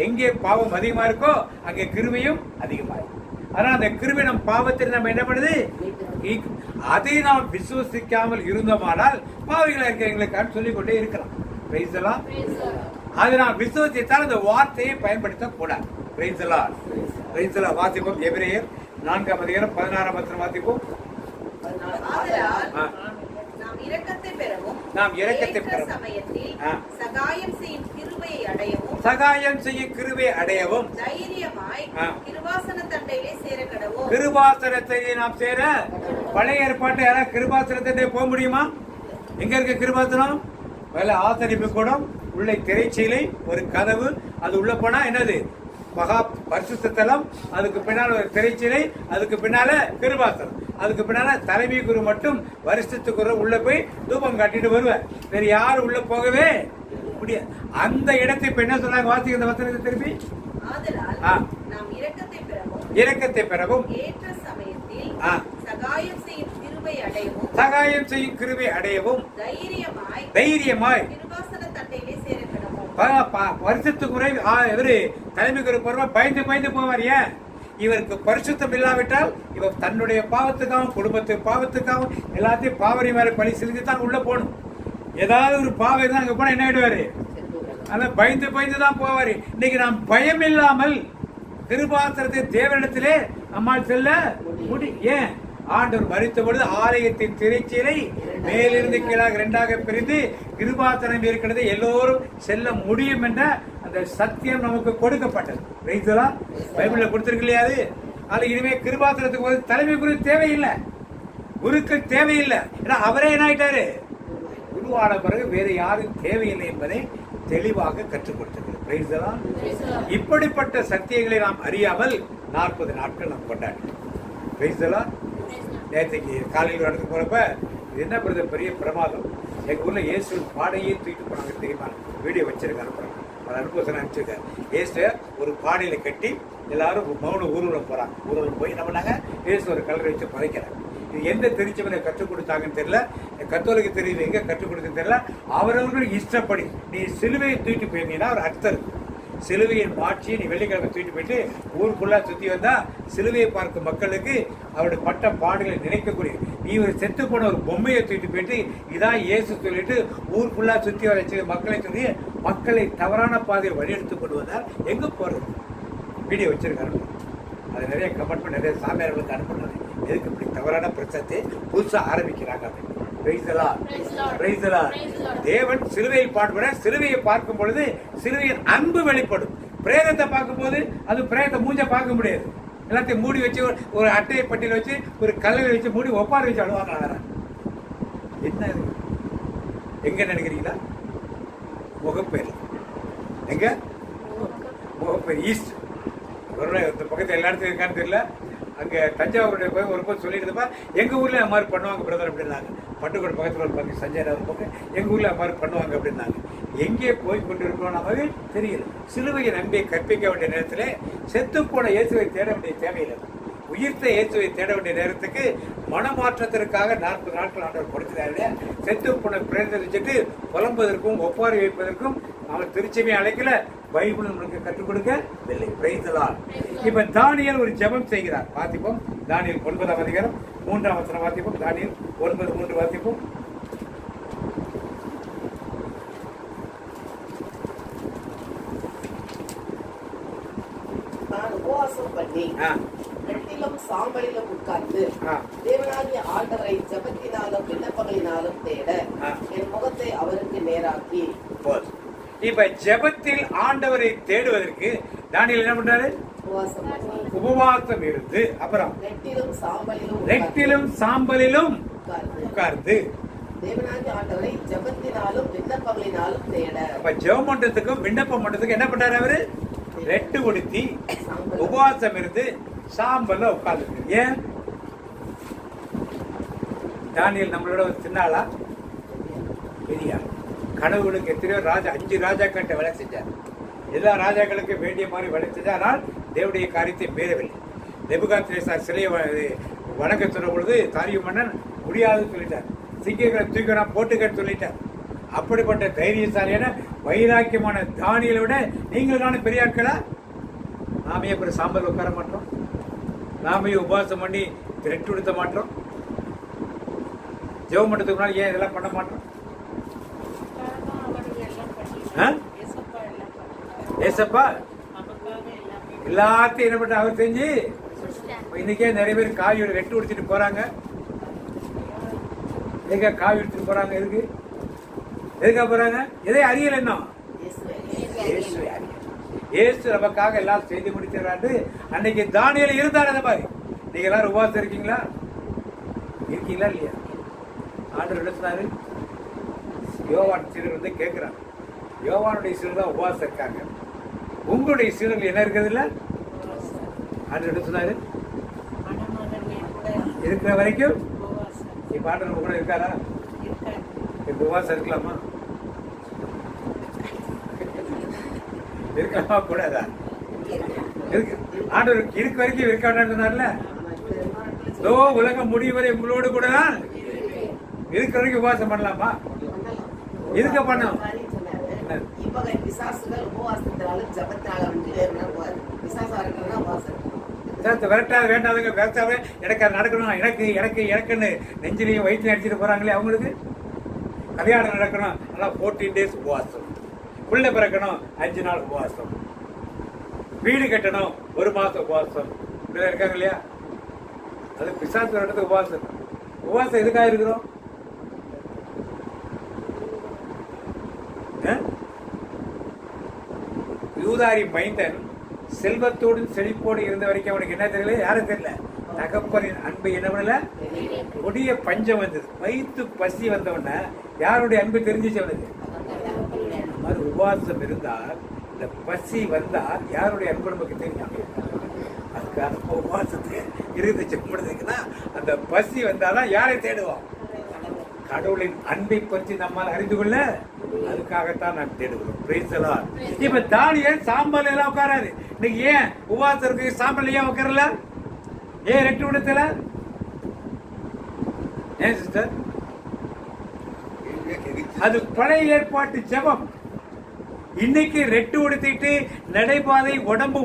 எங்கே பாவம் அதிகமா இருக்கோ அங்கே கிருபையும் அதிகமா இருக்கும். அதனால அந்த கிருபை நம் பாவத்தில் நம்ம என்ன பண்ணுது? அதை நாம் விசுவசிக்காமல் இருந்தோமானால் பாவிகளா இருக்க எங்களுக்கான சொல்லிக் கொண்டே இருக்கலாம். அதை நாம் விசுவசித்தால் அந்த வார்த்தையை பயன்படுத்த கூடாது. வாசிப்போம். எபிரேயர் 4:16 வாசிப்போம். நாம் இரக்கத்தை பெறவும் சகாயம் செய்யும் கிருபையை அடையவும் தைரியமாய் கிருபாசன தண்டையிலே சேர கடவோம். கிருபாசனத்தை நாம் சேர பழைய ஏற்பாட்டை யாராவது கிருபாசன தண்டை போக முடியுமா? எங்க இருக்க கிருபாசனம்? மேல ஆசரிப்பு கூடம், உள்ளே திரைச்சீலை, ஒரு கதவு, அது உள்ள போனா என்னது? மகா பரிசுத்த தலம், அதுக்கு பின்னால ஒரு திரைச்சீலை, அதுக்கு பின்னால கிருபாசனம், அதுக்கு பின்னால தலைமை குரு மட்டும் வருஷத்துக்கு உள்ள போய் தூபம் காட்டிட்டு வருவேன். வேற யாரும் உள்ள போகவே முடியாது. அந்த இடத்தை இப்ப என்ன சொன்னாங்க? வாசிக்க இந்த வசனத்தை திருப்பி. இரக்கத்தை பெறவும் ஏற்ற சமயத்தில் சகாயம் செய்யும் கிருபை அடையவும் தைரியமாய் வருஷத்துக்கு முறை இவரு தலைமை குரு போறவா பயந்து போவார். ஏன்? இவருக்கு பரிசுத்தம் இல்லாவிட்டால் இவர் தன்னுடைய பாவத்துக்காகவும் குடும்பத்து பாவத்துக்காகவும் எல்லாத்தையும் பாவரி மேல பழி செலுத்தி தான் உள்ள போகணும். ஏதாவது ஒரு பாவம் இருந்தா அங்க போனா என்ன ஆயிடுவாரு? அதான் பயந்து தான் போவாரு. இன்னைக்கு நாம் பயம் இல்லாமல் கிருபாசனத்தை தேவனிடத்திலே நம்மால் செல்ல முடியும். ஏன்? ஆண்டவர் மரித்த பொழுது ஆலயத்தின் திரைச்சீலை மேலிருந்து கீழாக 2ஆக பிரிந்து கிருபாசனம் இருக்கிறது, எல்லோரும் செல்ல முடியும் என்ற அந்த சத்தியம் நமக்கு கொடுக்கப்பட்டது. பைபிள்ல கொடுத்திருக்கு இல்லையா? அது இனிமே கிருபாசனத்துக்கு ஒரு தலைமை குரு தேவையில்லை, குருக்கள் தேவையில்லை. ஏன்னா அவரே என்ன ஆயிட்டாரு? குருவான பிறகு வேற யாரும் தேவையில்லை என்பதை தெளிவாக கற்றுக் கொடுத்திருக்கிறார். இப்படிப்பட்ட சத்தியங்களை நாம் அறியாமல் 40 நாட்கள் நாம் கொண்டாடினோம். நேற்றுக்கு காலையில் நடந்து போறப்ப இது என்ன பெரிய பிரமாதம். எங்க ஊர்ல இயேசு பாடையே தூக்கிட்டு போனாங்க தெரியுமா? வீடியோ வச்சிருக்காங்க, அதை அனுபவம் அனுப்பிச்சிருக்காரு. இயேசு ஒரு பாடையில கட்டி எல்லாரும் மௌன ஊர்வலம் போறாங்க. ஊர்வலம் போய் என்ன பண்ணாங்க? இயேசு ஒரு கலரை வச்சு பதைக்கிறாங்க. இது எந்த திருச்சபையில கற்றுக் கொடுத்தாங்கன்னு தெரியல, கத்தோலிக்க தெரியுது எங்க கற்றுக் கொடுக்குன்னு தெரியல. அவரவர்கள் இஷ்டப்படி நீ சிலுவையை தூக்கிட்டு போயிருந்தீங்கன்னா ஒரு அர்த்தம் இருக்கு. சிலுவையின் மாட்சியை நீ வெள்ளிக்கிழமை தூக்கிட்டு போயிட்டு ஊருக்குள்ளா சுத்தி வந்தா சிலுவையை பார்க்கும் மக்களுக்கு அவருடைய பட்ட பாடுகளை நினைக்கக்கூடிய, நீ ஒரு செத்து போன ஒரு பொம்மையை தூக்கிட்டு போயிட்டு இதான் இயேசு சொல்லிட்டு ஊருக்குள்ளா சுத்தி வர மக்களை சொல்லி மக்களை தவறான பாதையை வழியெடுத்து கொண்டு வந்தால் எங்க போறது? வீடியோ வச்சிருக்காரு, அது நிறைய கமெண்ட் பண்ணி நிறைய சாமியார்களுக்கு அனுப்புனாங்க. எதுக்கு இப்படி தவறான பிரச்சனை புதுசா ஆரம்பிக்கிறாங்க அப்படின்னு. தேவன் சிலுவையில் பாடுபட, சிலுவையை பார்க்கும் பொழுது சிலுவையின் அன்பு வெளிப்படும். பிரேதத்தை பார்க்கும் போது அது பிரேதத்தை மூஞ்ச பார்க்க முடியாது, எல்லாத்தையும் மூடி வச்சு ஒரு அட்டையை பட்டியல வச்சு ஒரு கல்லில் வச்சு மூடி ஒப்பாரி வச்சு அழுவாங்க. என்ன எங்க நினைக்கிறீங்களா? முகப்பேர் எங்க? முகப்பேர் ஈஸ்ட். இந்த பக்கத்தில் எல்லா இடத்துலையும் இருக்கான்னு தெரியல. அங்கே தஞ்சாவூருடைய போய் ஒரு போது சொல்லிட்டு இருப்பா, எங்கள் ஊரில் அது மாதிரி பண்ணுவாங்க பிரதர் அப்படின்னாங்க. பட்டுக்கோட்டை பக்கத்தில் ஒரு பக்கம் சஞ்சய் ஒரு பக்கம் எங்கள் ஊரில் அது மாதிரி பண்ணுவாங்க அப்படின்னாங்க. எங்கே போய் கொண்டு இருக்கிறோம் நமக்கு தெரியல. சிலுவையை நம்பியை கற்பிக்க வேண்டிய நேரத்தில் செத்து போன இயேசுவை தேட வேண்டிய தேவையில்லை. உயிர்த்த இயேசுவை தேட வேண்டிய நேரத்துக்கு மனமாற்றத்திற்காக 40 நாட்கள் ஆண்டவர் கொடுக்கிறாரு. செத்து போன பிரேதத்தை வச்சுட்டு புலம்புவதற்கும் ஒப்பாரி வைப்பதற்கும் அவர் திருச்சபையை அழைக்கல, பைபிள் நம்மளுக்கு கற்றுக் கொடுக்கவில்லை. Price the Lord. இப்ப தானியேல் ஒரு ஜெபம் செய்கிறார். வாசிப்போம். தானியேல் 9ஆம் அதிகாரம் 3ஆம் வசனம் வாசிப்போம். தானியேல் 9:3 வாசிப்போம். நான் உபவாசம் பண்ணி ரெட்டிலும் சாம்பலிலும் உட்கார்ந்து தேவனாகிய ஆண்டவரை ஜெபத்தினாலும் விண்ணப்பங்களினாலும் தேட என் முகத்தை அவருக்கு நேராக்கி. இப்ப ஜெபத்தில் ஆண்டவரை தேடுவதற்கு தானியேல் என்ன பண்றாரு? உபவாசம் இருந்து அப்புறம் ரெட்டிலும் சாம்பலிலும் உட்கார்ந்து தேவனாகிய ஆண்டவரை ஜெபத்தினாலும் விண்ணப்பங்களினாலும் தேட. அப்ப ஜெபம் பண்றதுக்கும் விண்ணப்பம் பண்றதுக்கும் என்ன பண்றாரு அவரு? ரெட்டு உடுத்தி உபவாசம் இருந்து சாம்பல்ல உட்கார்ந்து. ஏன்? தானியேல் நம்மளோட சின்னாளா பெரியா? கடவுளுக்கு எத்தனையோ ராஜா, 5 ராஜாக்கிட்ட வேலை செஞ்சார். எல்லா ராஜாக்களுக்கும் வேண்டிய மாதிரி வேலை செஞ்சார். ஆனால் தேவனுடைய காரியத்தை மீறவில்லை. நெபுகாத்நேசார் சிலையை வணங்க சொன்ன பொழுது தாரியும் மன்னன் முடியாதுன்னு சொல்லிட்டார். சிங்கங்களை தூக்கி போட்டுக்க சொல்லிட்டார். அப்படிப்பட்ட தைரியசாலியான வைராக்கியமான தானியலை விட நீங்கள் தானே பெரிய ஆட்களா? நாமே அப்புறம் சாம்பல் உட்கார மாட்டோம், நாமே உபவாசம் பண்ணி ரெட்டு உடுத்த மாட்டோம், ஜெபம் பண்ணுறதுக்கு முன்னாடி ஏன் இதெல்லாம் பண்ண மாட்டோம்? ஏசப்பா எல்லாத்தையும் என்ன பண்ண அவர் செஞ்சு இன்னைக்கே நிறைய பேர் காவியோட ரெட்டு உடுத்திட்டு போறாங்க. எங்க காவி எடுத்துட்டு போறாங்க? எதுக்காக போறாங்க? எதை அறியல இன்னும்? இயேசு நமக்காக எல்லாம் செய்து முடிச்சாரு. அன்னைக்கு தானியேல் இருந்தார். அந்த மாதிரி நீங்க எல்லாரும் உபவாசம் இருக்கீங்களா? இல்லையா? ஆண்டவர் என்ன சொன்னாரு? யோவான் சீடர்கள் வந்து கேட்கிறாங்க, யோவானுடைய சீடர்கள் தான் உபவாசம் இருக்காங்க, உங்களுடைய சீடர்கள் என்ன இருக்கிறது இல்ல? ஆண்டவர் என்ன சொன்னாரு? இருக்கிற வரைக்கும். இப்ப ஆண்டவர் நம்ம கூட இருக்காரா? இப்ப உபவாசம் இருக்கலாமா? இருக்கலாமா கூடாதா? ஆண்டவர் இருக்க வரைக்கும் இருக்க வேண்டாம்னு சொன்னார்ல. உலகம் முடிவு வரை உங்களோடு கூட தான் இருக்கிற வரைக்கும் உபவாசம் பண்ணலாமா? இருக்க பண்ணோம். விரட்டாத வேண்டாதுங்க, விரட்டாவே எனக்கு அது நடக்கணும், எனக்கு எனக்கு எனக்குன்னு நெஞ்சிலையும் வயிற்று அடிச்சுட்டு போறாங்களே அவங்களுக்கு. கல்யாணம் நடக்கணும், நல்லா 14 days உபவாசம். பிள்ளை பிறக்கணும் 5 நாள் உபவாசம். வீடு கட்டணும் 1 மாசம் உபவாசம். இப்படிதான் இருக்காங்க இல்லையா? அது பிசாசு வரட்டுக்கு உபவாசம். உபவாசம் எதுக்காக இருக்கிறோம்? யூதாரி மைந்தன் செல்வத்தோடு செழிப்போடு இருந்த வரைக்கும் அவனுக்கு என்ன தெரியல, யாரும் தெரியல. தகப்பனின் அன்பு என்ன பண்ணல? கொடிய பஞ்சம் வந்தது, வயிற்று பசி வந்தவன யாருடைய அன்பு தெரிஞ்சிச்சு அவனுக்கு? உபவாசம் இருந்தால் இந்த பசி வந்தால் யாருடைய அன்பு நமக்கு தெரியும்? அதுக்காக உபவாசத்தை இருந்துச்சு முடிஞ்சுக்குன்னா அந்த பசி வந்தாதான் யாரை தேடுவோம்? கடவுளின் அன்பை பற்றி நம்மால் அறிந்து கொள்ள அதுக்காகத்தான் நான் தேடுகிறோம். Price the Lord. இப்ப தானியேல் சாம்பல் எல்லாம் உட்காராது. இன்னைக்கு ஏன் உபவாசம் இருக்கு? சாம்பல் ஏன் உட்காரல? ஏன் ரெட்டு உடுத்தல? ஏன் சிஸ்டர்? அது பழைய ஏற்பாட்டு ஜெபம். இன்னைக்கு ரெட்டு உடுத்திட்டு நடைபாதை உடம்ப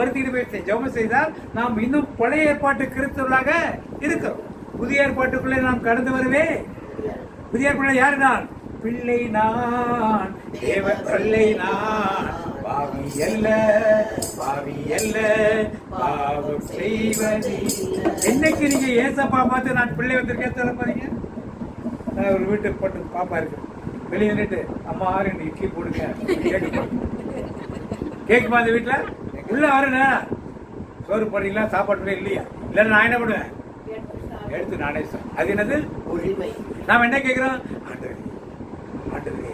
வருத்திட்டு போய் ஜெபம் செய்தால் நாம் இன்னும் பழைய ஏற்பாட்டு கிறிஸ்தவர்களாக இருக்கிறோம். புதிய ஏற்பாட்டுக்குள்ளே நாம் கடந்து வருவே. புதிய ஏற்பாடு யாரு? நான் பிள்ளை, நான் தேவ பிள்ளை, நான் பாவி அல்ல, பாவி அல்ல, பாவம் செய்வது. என்னைக்கு நீங்க ஏசப்பா பார்த்து நான் பிள்ளை வந்திருக்கேன் சொல்ல போறீங்க? ஒரு வீட்டு போட்டு பாப்பா இருக்கு, வெளியே நின்றுட்டு அம்மா ரெண்டு இட்லி போடுங்க கேக்குமா? அந்த வீட்டுல உள்ள வரேன்னா சோறு போடுறீங்களா, சாப்பாடு இல்லையா? இல்ல நான் என்ன பண்ணுவேன்? எடுத்து நானே. அது என்னது? உரிமை. நாம என்ன கேட்கிறோம்? ஆண்டவரே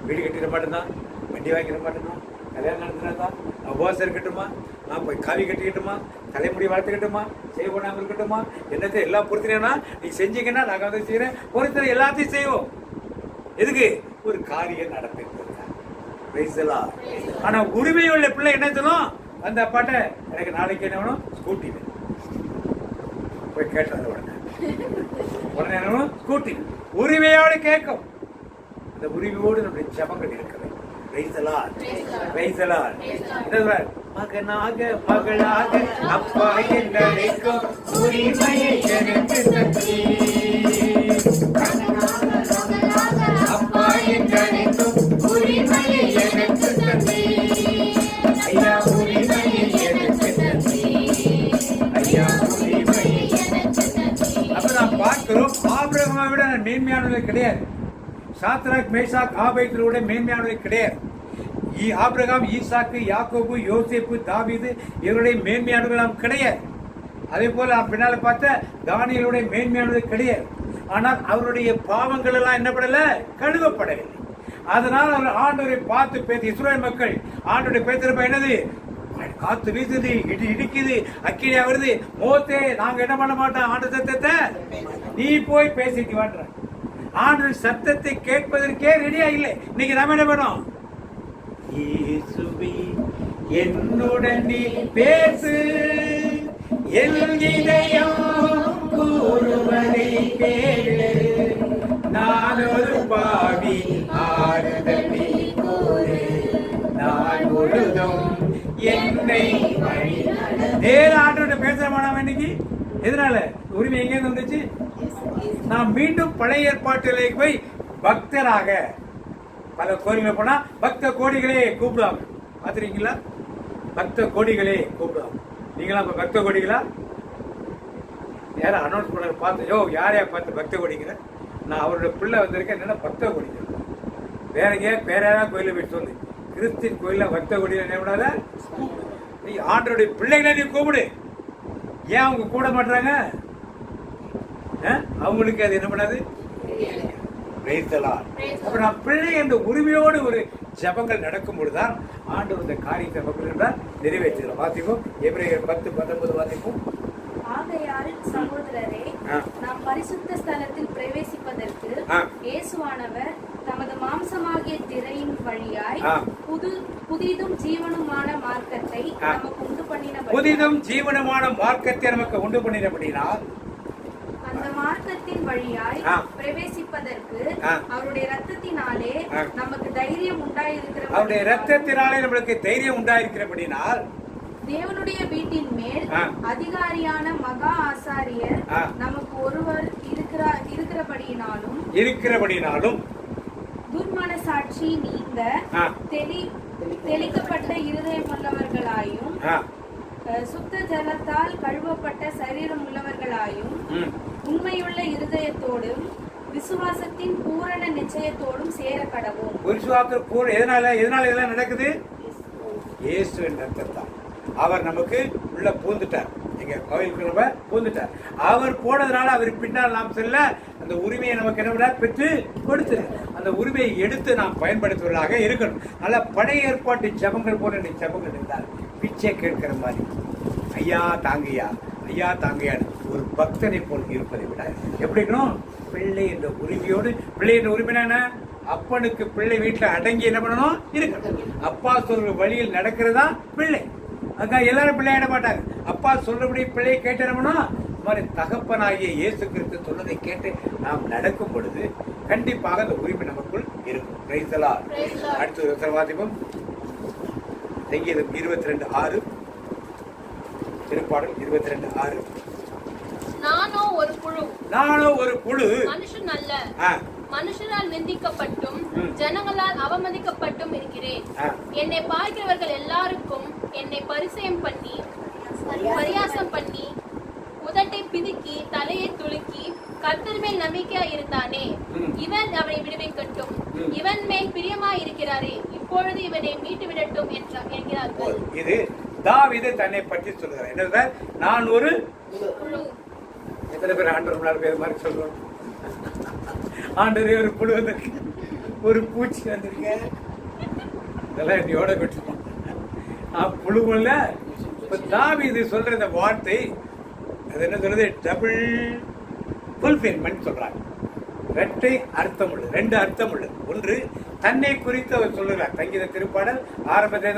வீடு கட்டிட மாட்டேன்தான், வண்டி வாங்கிட மாட்டேன்தான், கல்யாணம் நடத்தினா உபவாசம் இருக்கட்டுமா, நான் போய் காவி கட்டிக்கிட்டுமா, தலைமுடி வளர்த்துக்கிட்டுமா, செய்ய போனாம இருக்கட்டுமா, என்னத்தை எல்லாம் பொறுத்தினா நீ செஞ்சீங்கன்னா நாங்கள் வந்து செய்யறேன், பொறுத்தர எல்லாத்தையும் செய்வோம். எதுக்கு? ஒரு காரியம் நடத்திட்டு. ஆனா உரிமையுள்ள பிள்ளை என்ன சொல்லும்? அந்த அப்பாட்ட எனக்கு நாளைக்கு என்ன வேணும்? ஸ்கூட்டி போய் கேட்டது உடனே என்ன வேணும்? ஸ்கூட்டி. உரிமையோடு கேட்கும். அந்த உரிமையோடு நம்முடைய ஜபங்கள் இருக்கிறது. மகனாக மகளாக அப்பா என்றழைக்கும் உரிமையை எனக்கு தந்தி, அப்பா என்றழைக்கும் உரிமையை எனக்கு தந்தி, ஐயா உரிமையை எனக்கு தந்தி, ஐயா உரிமையை எனக்கு தந்தி. அப்ப நான் பார்க்கிறோம், ஆபிரகாமை விட மேன்மையானது கிடையாது. சாத்ராக், மேஷாக், ஆபேத்ரோட மேன்மையானது கிடையாது. ஆபிரகாம், ஈசாக்கு, யாக்கோபு, யோசேப்பு, தாவீது இவருடைய மேன்மையானவர்கள் கிடையாது. அதே போல பின்னால பார்த்த தானியேலுடைய மேன்மையானது கிடையாது. ஆனால் அவருடைய பாவங்கள் எல்லாம் என்ன பண்ணல? கழுவப்படவில்லை. அதனால் அவர் ஆண்டவரை பார்த்து பேசி இஸ்ரவேல் மக்கள் ஆண்டவரை பேசுறப்ப என்னது? காத்து வீசுது, இடி இடிக்குது, அக்கினியா வருது, மோத்தே நாங்க என்ன பண்ண மாட்டோம், ஆண்டு சத்தத்தை நீ போய் பேசிட்டு வான்ற. ஆண்டு சத்தத்தை கேட்பதற்கே ரெடியா இல்லை. இன்னைக்கு நாம என்ன பண்ணோம்? இயேசுவே என்னுடன் நீ பேசு, என் இதயம் கூறுவதை கேளு, நான் ஒரு பாவி ஆறுதல் நீ கூறு, நான் முழுதும் என்னை வழி. நேர ஆண்டோட பேசுறோமா இன்னைக்கு? எதனால? உரிமை எங்க வந்துச்சு? நாம் மீண்டும் பழைய ஏற்பாட்டிலே போய் பக்தராக பல கோயில்கள் போனா பக்த கோடிகளே கூப்பிடுவாங்க. பாத்துறீங்களா? பக்த கோடிகளே கூப்பிடுவாங்க. நீங்களா இப்ப பக்த கோடிகளா? யாரும் அனௌன்ஸ் பண்ண பார்த்து, யோ யாரையா பார்த்து பக்த கோடிங்கிற? நான் அவரோட பிள்ளை வந்திருக்கேன், என்னன்னா பக்த கோடிகள். வேற வேற ஏதாவது கோயில போய் சொல்லு, கிறிஸ்டின் கோயில பக்த கோடியில் என்ன பண்ணாத? நீ ஆண்டருடைய பிள்ளைகளை நீ கூப்பிடு. ஏன் அவங்க கூட மாட்டாங்க? அவங்களுக்கு அது என்ன பண்ணாது? அப்ப நான் பிள்ளை என்ற உரிமையோடு ஒரு ஜபங்கள் நடக்கும் பொழுதுதான் ஆண்டவர் இந்த காரியத்தை நிறைவேற்றுகிறோம். வாசிப்போம் எபிரேயர் 10:19 வாசிப்போம். ஆகையால் சகோதரரே, நாம் பரிசுத்த ஸ்தலத்தில் பிரவேசிப்பதற்கு இயேசுவானவர் தமது மாம்சமாகிய திரையின் வழியாய் புதிதும் ஜீவனுமான மார்க்கத்தை நமக்கு உண்டு பண்ணினபடியால், புதிதும் ஜீவனுமான மார்க்கத்தை நமக்கு உண்டு பண்ணினபடியால், அந்த மார்க்கத்தின் வழியாய் பிரவேசிப்பதற்கு அவருடைய ரத்தத்தினாலே நமக்கு தைரியம் உண்டாயிருக்கிற, அவருடைய ரத்தத்தினாலே நமக்கு தைரியம் உண்டாயிருக்கிறபடினால், தேவனுடைய வீட்டின் மேல் அதிகாரியான மகா ஆசாரியர் நமக்கு ஒருவர் இருக்கிறபடியினாலும் துர்மனசாட்சி நீங்க தெளிக்கப்பட்ட இருதயமுள்ளவர்களாயும் சுத்த ஜலத்தால் கழுவப்பட்ட சரீரம் உள்ளவர்களாயும் உண்மையுள்ள இருதயத்தோடும் விசுவாசத்தின் பூரண நிச்சயத்தோடும் சேர கடவோம். எதனால இதெல்லாம் நடக்குது? இயேசுவின் ரத்தத்தால். அவர் நமக்கு உள்ள பூந்துட்டார், எங்க கோயிலுக்கு நம்ம பூந்துட்டார். அவர் போனதுனால அவர் பின்னால் நாம் செல்ல அந்த உரிமையை நமக்கு என்ன பெற்று கொடுத்து அந்த உரிமையை எடுத்து நாம் பயன்படுத்துவதாக இருக்கணும். நல்ல பழைய ஏற்பாட்டு ஜபங்கள் போல ஜபங்கள் இருந்தால் பிச்சை கேட்கிற மாதிரி ஐயா தாங்கையா ஐயா தாங்கையான்னு ஒரு பக்தனை போல் இருப்பதை விட எப்படி இருக்கணும்? பிள்ளை என்ற உரிமையோடு. பிள்ளை என்ற உரிமை என்ன? அப்பனுக்கு பிள்ளை வீட்டுல அடங்கி என்ன பண்ணணும்? இருக்கணும். அப்பா சொல்ற வழியில் நடக்கிறதா பிள்ளை. அக்கா எல்லாரும் பிள்ளையாட மாட்டாங்க. அப்பா சொல்றபடி பிள்ளையை கேட்டு என்ன பண்ணணும்? மாதிரி தகப்பனாகிய இயேசு கிறிஸ்து சொன்னதை கேட்டு நாம் நடக்கும் பொழுது கண்டிப்பாக அந்த உரிமை நமக்குள் இருக்கும். Price the Lord. அடுத்த உத்தரவாதிபம் சங்கீதம் 22:6, திருப்பாடல் 22:6. நானோ ஒரு புழு மனுஷன் அல்ல, மனுஷரால் நிந்திக்கப்பட்டும் ஜனங்களால் அவமதிக்கப்பட்டும் இருக்கிறேன். என்னை பார்க்கிறவர்கள் எல்லாருக்கும் என்னை பரியாசம் பண்ணி உதட்டை பிதுக்கி தலையை துலுக்கி கர்த்தர் மேல் நம்பிக்கையா இருந்தானே, இவன் அவனை விடுவிக்கட்டும், இவன் மேல் பிரியமாய் இருக்கிறாரே, இப்பொழுது இவனை மீட்டு விடட்டும் என்கிறார்கள். இது தாவீது தன்னை பற்றி சொல்கிறார். என்ன? நான் ஒரு புழு. எத்தனை பேர் ஆண்டவர் பேர் மாதிரி சொல்றோம்? ஆண்டவரே ஒரு புழு வந்திருக்கு, ஒரு பூச்சி வந்திருக்க, இதெல்லாம் என்னையோட விட்டுருவோம். புழுவுல தாவீது சொல்ற இந்த வார்த்தை அது என்ன சொல்றது? டபுள் ஃபுல்ஃபில்மென்ட் சொல்றாங்க. இரட்டை அர்த்தம் உள்ளது, ரெண்டு அர்த்தம் உள்ளது. ஒன்று, தன்னை குறித்து அவர் சொல்லுகிறார். சங்கீத திருப்பாடல் ஆரம்பத்தில்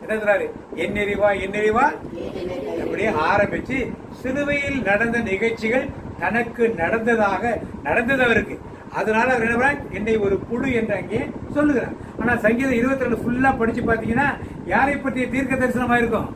என்ன சொல்றாரு? என்னெறிவா என்னெறிவா அப்படியே ஆரம்பிச்சு சிலுவையில் நடந்த நிகழ்ச்சிகள் தனக்கு நடந்தது அவருக்கு. அதனால அவர் என்ன பண்றார்? என்னை ஒரு புழு என்று அங்கே சொல்லுகிறார். ஆனா சங்கீதம் 22 ஃபுல்லா படிச்சு பாத்தீங்கன்னா யாரை பற்றிய தீர்க்க தரிசனமா இருக்கும்?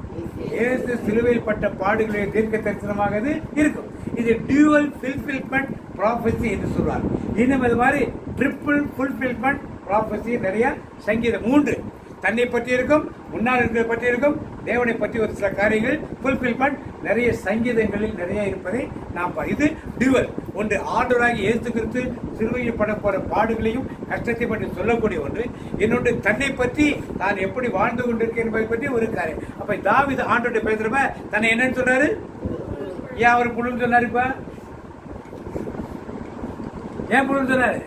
இயேசு சிலுவையில் பட்ட பாடுகளுடைய தீர்க்க தரிசனமாக இருக்கும். இது டியூவல் ஃபுல்ஃபில்மென்ட் ப்ராஃபஸி என்று சொல்றார். இன்னும் இது மாதிரி ட்ரிபிள் ஃபுல்ஃபில்மென்ட் ப்ராஃபஸி நிறைய சங்கீதம் 3 தன்னை பற்றி இருக்கும், முன்னால் இருக்கிறத பற்றி இருக்கும், தேவனை பற்றி ஒரு சில காரியங்கள் ஃபுல்ஃபில்மென்ட் நிறைய சங்கீதங்களில் நிறைய இருப்பதை நாம் இது டியூவல். ஒன்று ஆண்டவராகிய இயேசு கிறிஸ்து சிலுவையில் பட போற பாடுகளையும் கஷ்டத்தை பற்றி சொல்லக்கூடிய ஒன்று. இன்னொன்று தன்னை பற்றி தான் எப்படி வாழ்ந்து கொண்டிருக்கேன் என்பதை பற்றி ஒரு காரியம். அப்ப தாவீது ஆண்டவர்கிட்ட பேசுறப்ப தன்னை என்னன்னு சொல்றாரு? ஏன் அவர் புழுன்னு சொன்னாரு? இப்ப ஏன் புழுன்னு சொன்னாரு?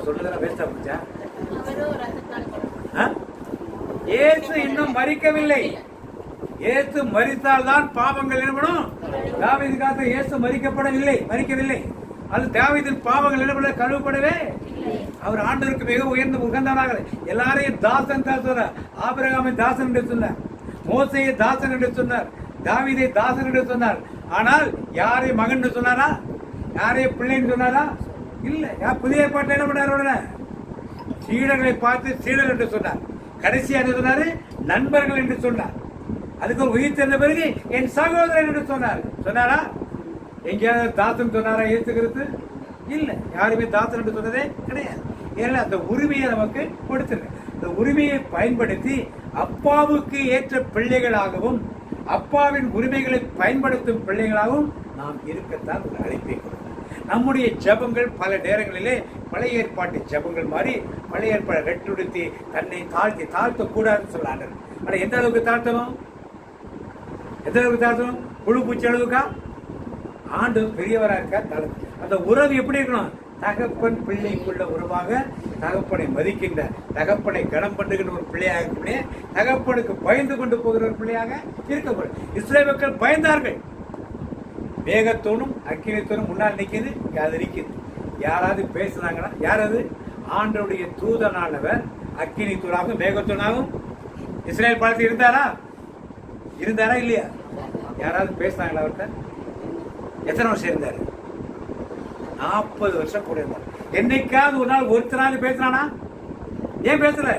சொல்லுறதா வேஸ்டா போச்சா? இயேசு இன்னும் மரிக்கவில்லை. இயேசு மரித்தால் தான் பாவங்கள் என்னப்படும். தாவீது காலத்தில் இயேசு மரிக்கவில்லை. அது தாவீதின் பாவங்கள் என்னப்பட கழுவப்படவே. அவர் ஆண்டவருக்கு மிக உயர்ந்த உகந்தவனாக எல்லாரையும் தாசன் தான் சொன்னார். ஆபிரகாமை தாசன் என்று சொன்னார், மோசையை தாசன் என்று சொன்னார், தாவீதை தாசன் என்று சொன்னார். ஆனால் யாரை மகன் என்று சொன்னாரா? யாரையும் பிள்ளைன்னு சொன்னாரா? இல்ல. புதிய ஏற்பாட்டில் என்ன பண்ணாரு? சீடர்களை பார்த்து சீடர் என்று சொன்னார். கடைசியா என்ன சொன்னாரு? நண்பர்கள் என்று சொன்னார். அதுக்கு உயிர் தெரிந்த பிறகு என் சகோதரன் என்று சொன்னாரா? எங்கேயாவது தாசன் சொன்னாரா இயேசு கிறிஸ்து? இல்ல. யாருமே தாசன் என்று சொன்னதே கிடையாது. ஏன்னா அந்த உரிமையை நமக்கு கொடுத்திருக்க. இந்த உரிமையை பயன்படுத்தி அப்பாவுக்கு ஏற்ற பிள்ளைகளாகவும் அப்பாவின் உரிமைகளை பயன்படுத்தும் பிள்ளைகளாகவும் நாம் இருக்கத்தான் ஒரு அழைப்பை கொடுக்கிறோம். நம்முடைய ஜபங்கள் பல நேரங்களிலே பழைய ஏற்பாட்டு ஜபங்கள் மாதிரி பழைய ஏற்பாடு ரெட்டுடுத்தி தன்னை தாழ்த்த கூடாதுன்னு சொல்லாங்க. ஆனா எந்த அளவுக்கு தாழ்த்தணும்? புழு பூச்சி அளவுக்கா? ஆண்டு பெரியவரா இருக்கா? அந்த உறவு எப்படி இருக்கணும்? தகப்பன் பிள்ளைக்குள்ள உறவாக, தகப்பனை மதிக்கின்ற, தகப்பனை கனம் பண்ணுகின்ற ஒரு பிள்ளையாக இருக்கக்கூடிய, தகப்பனுக்கு பயந்து கொண்டு போகிற ஒரு பிள்ளையாக இருக்கக்கூடாது. இஸ்ரேல் மக்கள் பயந்தார்கள். மேகத்தோனும் அக்கினித்தோனும் முன்னால் நிற்கிது, அது நிற்கிது. யாராவது பேசினாங்கன்னா யார் அது? ஆண்டவருடைய தூதனானவர் அக்கினி தூணாகவும் மேகத்தூணாகவும் இஸ்ரேல் பாலத்தில் இருந்தாரா இல்லையா? யாராவது பேசினாங்களா அவர்கிட்ட? எத்தனை வருஷம் இருந்தாரு? 40 வருஷம் கூட இருந்தார். என்னைக்காவது ஒரு நாள் ஒருத்தராவது பேசுறானா? ஏன் பேசல?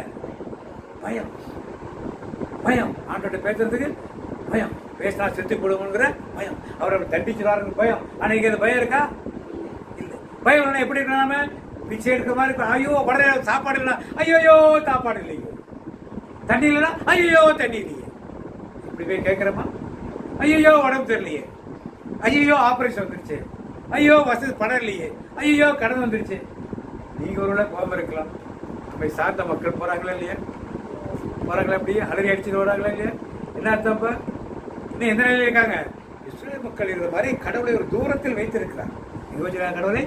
பயம். ஆண்டவர்கிட்ட பேசுறதுக்கு பயம். பேசினா செத்து போடுவோங்கிற பயம். அவரை தண்டிச்சுறாருன்னு பயம். அன்னைக்கு அது பயம் இருக்கா? இல்ல. பயம் எப்படி இருக்கா? நாம பிச்சை எடுக்கிற மாதிரி இருக்கும். ஐயோ உடனே சாப்பாடு இல்லைனா ஐயோ சாப்பாடு இல்லையோ, தண்ணி இல்லைனா ஐயோ தண்ணி இல்லையே, இப்படி போய் கேட்கிறோமா? ஐயோ உடம்பு தெரியலையே, ஐயோ ஆபரேஷன் வந்துருச்சு, ஐயோ வசதி பணம் இல்லையே, ஐயோ கடன் வந்துருச்சு. நீங்க ஒரு கோபம் இருக்கலாம். நம்ம சார்ந்த மக்கள் போறாங்களா இல்லையா? போறாங்களா? அப்படியே அலறி அடிச்சுட்டு வராங்களா இல்லையா? என்ன அர்த்தம்? இப்ப இன்னும் எந்த நிலையில இருக்காங்க? இஸ்ரேல் மக்கள் இருக்கிற மாதிரி கடவுளை ஒரு தூரத்தில் வைத்திருக்கிறாங்க. யோசிக்கிறாங்க, கடவுளை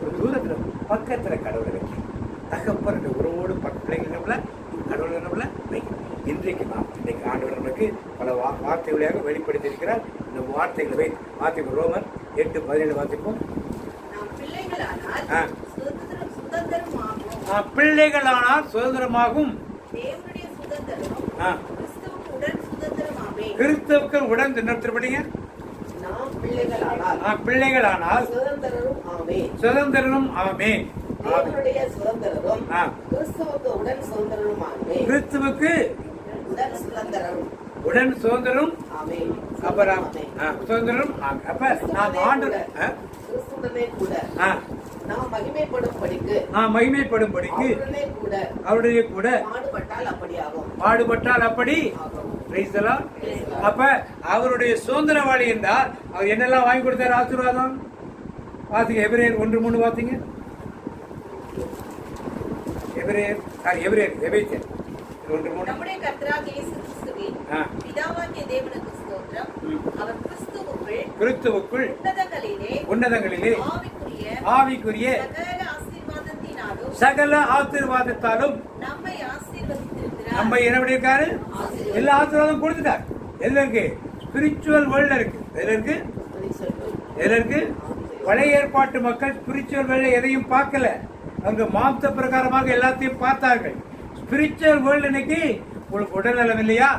ஒரு தூரத்தில் பக்கத்துல கடவுளை வைக்க தகப்பன் இந்த உறவோடு பிள்ளைகள் நம்மள கடவுளை நம்மள வைக்க. இன்றைக்கு ஆண்டவர் நமக்கு பல வார்த்தைகளாக வெளிப்படுத்தி இருக்கிறார். இந்த வார்த்தைகளை வை வார்த்தை ரோமர் 8:17 வாசிப்போம். பிள்ளைகளானால் சுதந்திரமாகும், கிறிஸ்துவுக்கு உடன் தினத்திற்படிங்க பிள்ளைகளானால் சுதந்திரனும் ஆமே. தேவனுடைய சுதந்திரரும் ஆ. கிறிஸ்துவுக்கு உடன் சுதந்திரரும் ஆமே. கிறிஸ்துவுக்கு உடன் சுதந்திரரும் உடன் சுதந்திரம். ஆமே. அப்புறம் சுதந்திரம். அப்ப நாம் ஆண்டு கிறிஸ்துவுடனே கூட ஆ, நாம் மகிமைப்படும்படிக்கு கூட அவருடைய கூட பாடுபட்டால் அப்படியாகும். பாடுபட்டால் அப்படி. Praise the Lord. அப்ப அவருடைய சுதந்திரவாளி என்றால் அவர் என்னெல்லாம் வாங்கி கொடுத்தாரு ஆசீர்வாதம்? பாத்தீங்க எபிரேயர் 1:3 பாத்தீங்க. எபிரேயர் 1:3. நம்முடைய கர்த்தராகிய இயேசு கிறிஸ்துவின் பிதாவாகிய தேவனுக்கு ஸ்தோத்திரம். அவர் கிறிஸ்துவுக்குள் உன்னதங்களிலே ஆவிக்குரிய சகல ஆசீர்வாதத்தாலும் நம்மை ஆசீர்வதித்திருக்கிறார். நம்ம என்ன பண்ணிருக்காரு? எல்லா ஆசீர்வாதம் கொடுத்துட்டார். எதுல இருக்கு? ஸ்பிரிச்சுவல் வேர்ல்ட்ல இருக்கு. எதுல இருக்கு? பழைய ஏற்பாட்டு மக்கள் ஸ்பிரிச்சுவல் வேர்ல்ட்ல எதையும் பார்க்கல. அவங்க மாம்ச பிரகாரமாக எல்லாத்தையும் பார்த்தார்கள். ஸ்பிரிச்சுவல் வேர்ல்ட் இன்னைக்கு உங்களுக்கு உடல்நலம் இல்லையா?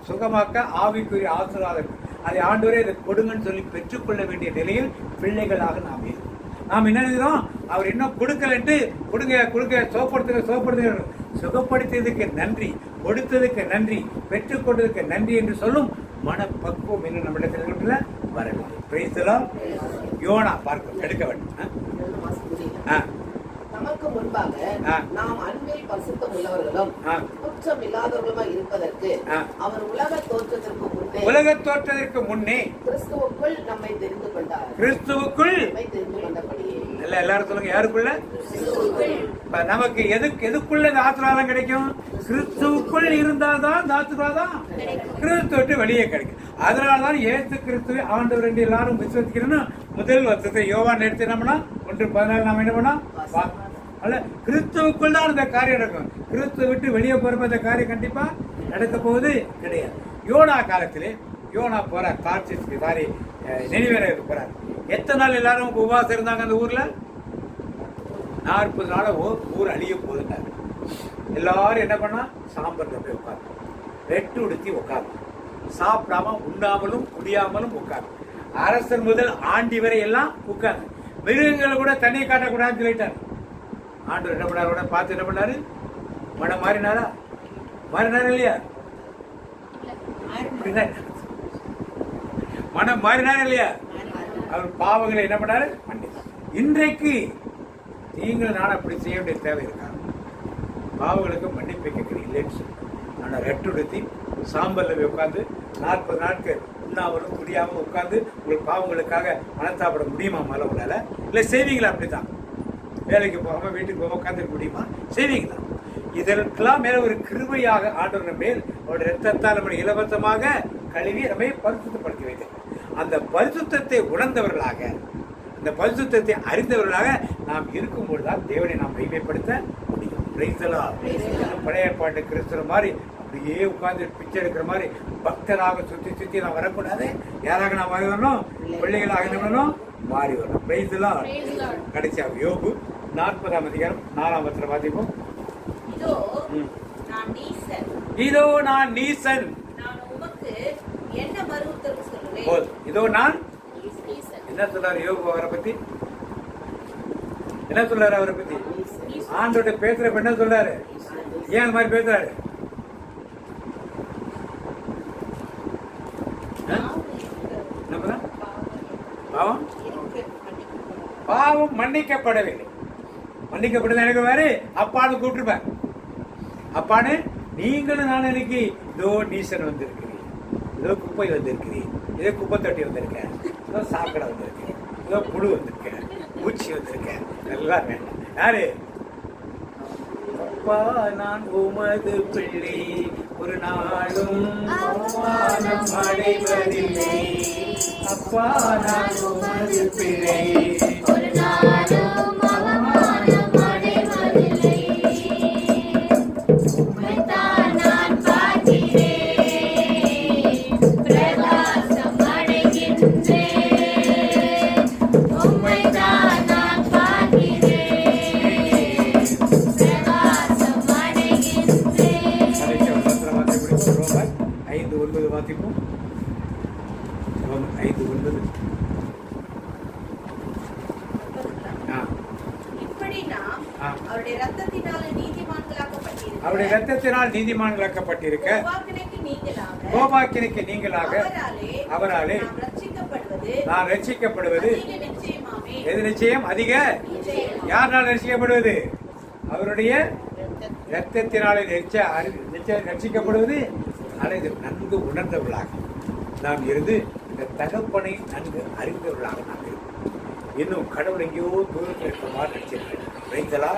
சுகமாக்க ஆவிக்குரிய ஆசீர்வாதம் அதை ஆண்டவரே இதை கொடுங்கன்னு சொல்லி பெற்றுக்கொள்ள வேண்டிய நிலையில் பிள்ளைகளாக நாம் என்ன நினைக்கிறோம்? அவர் இன்னும் கொடுக்கலன்ட்டு கொடுங்க சோப்படுத்துங்க சுகப்படுத்தியதுக்கு நன்றி, கொடுத்ததுக்கு நன்றி, பெற்றுக்கொண்டதுக்கு நன்றி என்று சொல்லும் மனப்பக்குவம் இன்னும் நம்மிடத்தில் வரவில்லை. Price the Lord. யோனா பார்க்க எடுக்க வேண்டும். நமக்கு முன்பாக நாம் அன்பில் பரிசுத்தம் உள்ளவர்களும் குற்றம் இல்லாதவர்களுமாய் இருப்பதற்கு அவர் உலக தோற்றத்திற்கு முன்னே கிறிஸ்துவுக்குள் நம்மை தெரிந்து கொண்டார். கிறிஸ்துவுக்குள் தெரிந்து கொண்டபடியே எல்லாரும் சொல்லுங்க, யாருக்குள்ள? நமக்கு எதுக்குள்ள இந்த ஆசீர்வாதம் கிடைக்கும்? கிறிஸ்துவுக்குள் இருந்தால்தான் இந்த ஆசீர்வாதம் கிறிஸ்து விட்டு வெளியே கிடைக்கும். அதனாலதான் இயேசு கிறிஸ்துவை ஆண்டவர் என்று எல்லாரும் விசுவசிக்கணும்னு முதல் வருஷத்தை யோவான் எடுத்துனோம்னா 1:14 நாம் என்ன பண்ணோம்? அல்ல, கிறிஸ்துவுக்குள் தான் இந்த காரியம் நடக்கும். கிறிஸ்துவ விட்டு வெளியே போறப்ப இந்த காரியம் கண்டிப்பா நடக்க போவது கிடையாது. யோனா காலத்திலே யோனா போறார், தார்சீசுக்கு நினைவேறதுக்கு போறார். எத்தனை நாள் எல்லாரும் உபவாசம் இருந்தாங்க அந்த ஊர்ல? 40 நாள ஊர் அழிய போதுட்டாரு. எல்லாரும் என்ன பண்ணா? சாம்பர்ல போய் உட்காரு, வெட்டு உடுத்தி உட்காரு, சாப்பிடாம உண்ணாமலும் குடியாமலும் உட்காரு. அரசர் முதல் ஆண்டி வரை எல்லாம் உட்காரு. மிருகங்களை கூட தண்ணி காட்டக்கூடாதுன்னு சொல்லிட்டாரு. ஆண்டவர் என்ன பண்ணாரு? பார்த்து என்ன பண்ணாரு? மனம் மாறினாரா இல்லையா? மனம் மாறினாரா இல்லையா? அவர் பாவங்களை என்ன பண்ணாரு? இன்றைக்கு நீங்கள் நான் அப்படி செய்ய வேண்டிய தேவை இருக்கா? பாவங்களுக்கு மன்னிப்பு கேட்கிறேன் இல்லைன்னு சொல்லி ஆனால் ரெட்டுடுத்தி சாம்பல்ல உட்காந்து 40 நாட்கள் உண்ணாமலும் குடியாமல் உட்கார்ந்து உங்கள் பாவங்களுக்காக மனத்தாப்பட முடியுமா? மேல உங்களால இல்லை செய்வீங்களா? அப்படித்தான் வேலைக்கு போகாம வீட்டுக்கு போகாம உட்காந்துருக்க முடியுமா? செய்வீங்களா? இதற்கெல்லாம் மேல ஒரு கிருபையாக ஆண்டவர் மேல் அவருடைய ரத்தத்தால் நம்மை இலவசமாக கழுவி நம்மை பரிசுத்தப்படுத்தி வைத்தார். அந்த பரிசுத்தத்தை உணர்ந்தவர்களாக, அந்த பரிசுத்தத்தை அறிந்தவர்களாக நாம் இருக்கும்போதுதான் தேவனை நாம் மகிமைப்படுத்த முடியும். பழைய பாட்டு கிறிஸ்துவ மாதிரி அப்படியே உட்கார்ந்து பிச்சை எடுக்கிற மாதிரி பக்தராக சுத்தி நான் வரக்கூடாது. யாராக நான் மாறி வரணும்? பிள்ளைகளாக என்ன பண்ணணும்? மாறி வரணும். Price the Lord. கடைசியாக யோபு 40ஆம் அதிகாரம் 4ஆம் வசனம் வாசிப்போம். இதோ நான் நீசன். இதோ நான் என்ன சொல்றாரு யோபு அவரை பத்தி? என்ன சொல்றாரு அவரை பத்தி? ஆண்டோட பேசுறப்ப என்ன சொல்றாரு? ஏன் அந்த மாதிரி பேசுறாரு? பாவம் மன்னிக்கப்படவில்லை. மன்னிக்கப்பட்டது எனக்கு வேறு அப்பான்னு கூப்பிட்டுருப்பேன். அப்பான்னு நீங்களும் நான் இன்னைக்கு இதோ நீசன் வந்திருக்கிறேன், இதோ குப்பை வந்திருக்கிறேன், இதோ குப்பை தட்டி வந்திருக்கேன், இதோ சாக்கடை வந்திருக்கேன், இதோ புழு வந்திருக்கேன், பூச்சி வந்திருக்கேன், எல்லாம் வேண்டாம். யாரு? அப்பா நான் உமது பிள்ளை, ஒரு நாளும் அவமானம் அடைவதில்லை. அப்பா நான் உமது பிள்ளை, ஒரு நாளும் அவமானம் அடைவதில்லை. உம்மைத்தான் நான் பார்க்கிறேன், பிரகாசம் அடைகின்றேன். உம்மைத்தான் நான் பார்க்கிறேன், பிரகாசம் அடைகின்றேன். 5:9 வாசிப்போம். 5:9 அவருடைய ரத்தத்தினால நீதிமான்களாக்கப்பட்டிருக்க அவருடைய ரத்தத்தினால் நீதிமான்களாக்கப்பட்டிருக்க கோபாக்கினைக்கு நீங்களாக நீங்களாக அவராலே நாம் ரட்சிக்கப்படுவது நான் ரட்சிக்கப்படுவது அதிக நிச்சயமாமே. எது நிச்சயம்? அதிக யாரால் ரட்சிக்கப்படுவது? அவருடைய ரத்தத்தினாலே ரட்சிக்கப்படுவது. அதை நன்கு உணர்ந்தவர்களாக நாம் இருந்து இந்த தகப்பனை நன்கு அறிந்தவர்களாக நாம் இருக்கோம். இன்னும் கடவுள் எங்கேயோ தூரத்தில் இருக்கிற நினைச்சிருக்கேன். வைத்தலா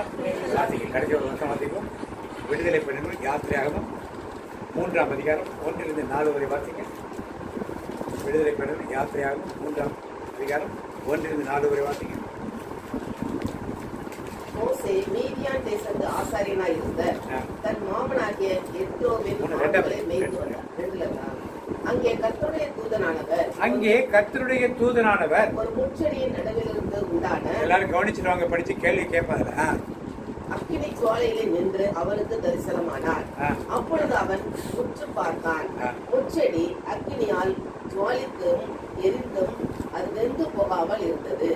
வாசிக்க கடைசி ஒரு வருஷம் வாசிக்கும். விடுதலை பெண்கள் யாத்திரையாகவும் 3ஆம் அதிகாரம் 1-4 வரை வாசிக்க. விடுதலை பெண்கள் யாத்திரையாகவும் 3ஆம் அதிகாரம் 1-4 வரை வாசிக்க. மோசே மீதியான் தேசத்து ஆசாரியனாய் இருந்த தன் மாமனாகிய எத்ரோவின் ஆடுகளை மேய்த்து வந்தார். அங்கே கர்த்தருடைய தூதனானவர் ஒரு முட்செடியின் நடுவிலிருந்து உண்டான எல்லாரும் கவனிச்சுடுவாங்க, படிச்சு கேள்வி கேட்பாங்க. அக்கினி ஜுவாலையிலே நின்று அவனுக்கு தரிசனமானார். அப்பொழுது அவன் உற்று பார்த்தான். முட்செடி அக்கினியால் ஜுவாலித்தும் எரிந்தும் அது வெந்து போகாமல் இருந்தது.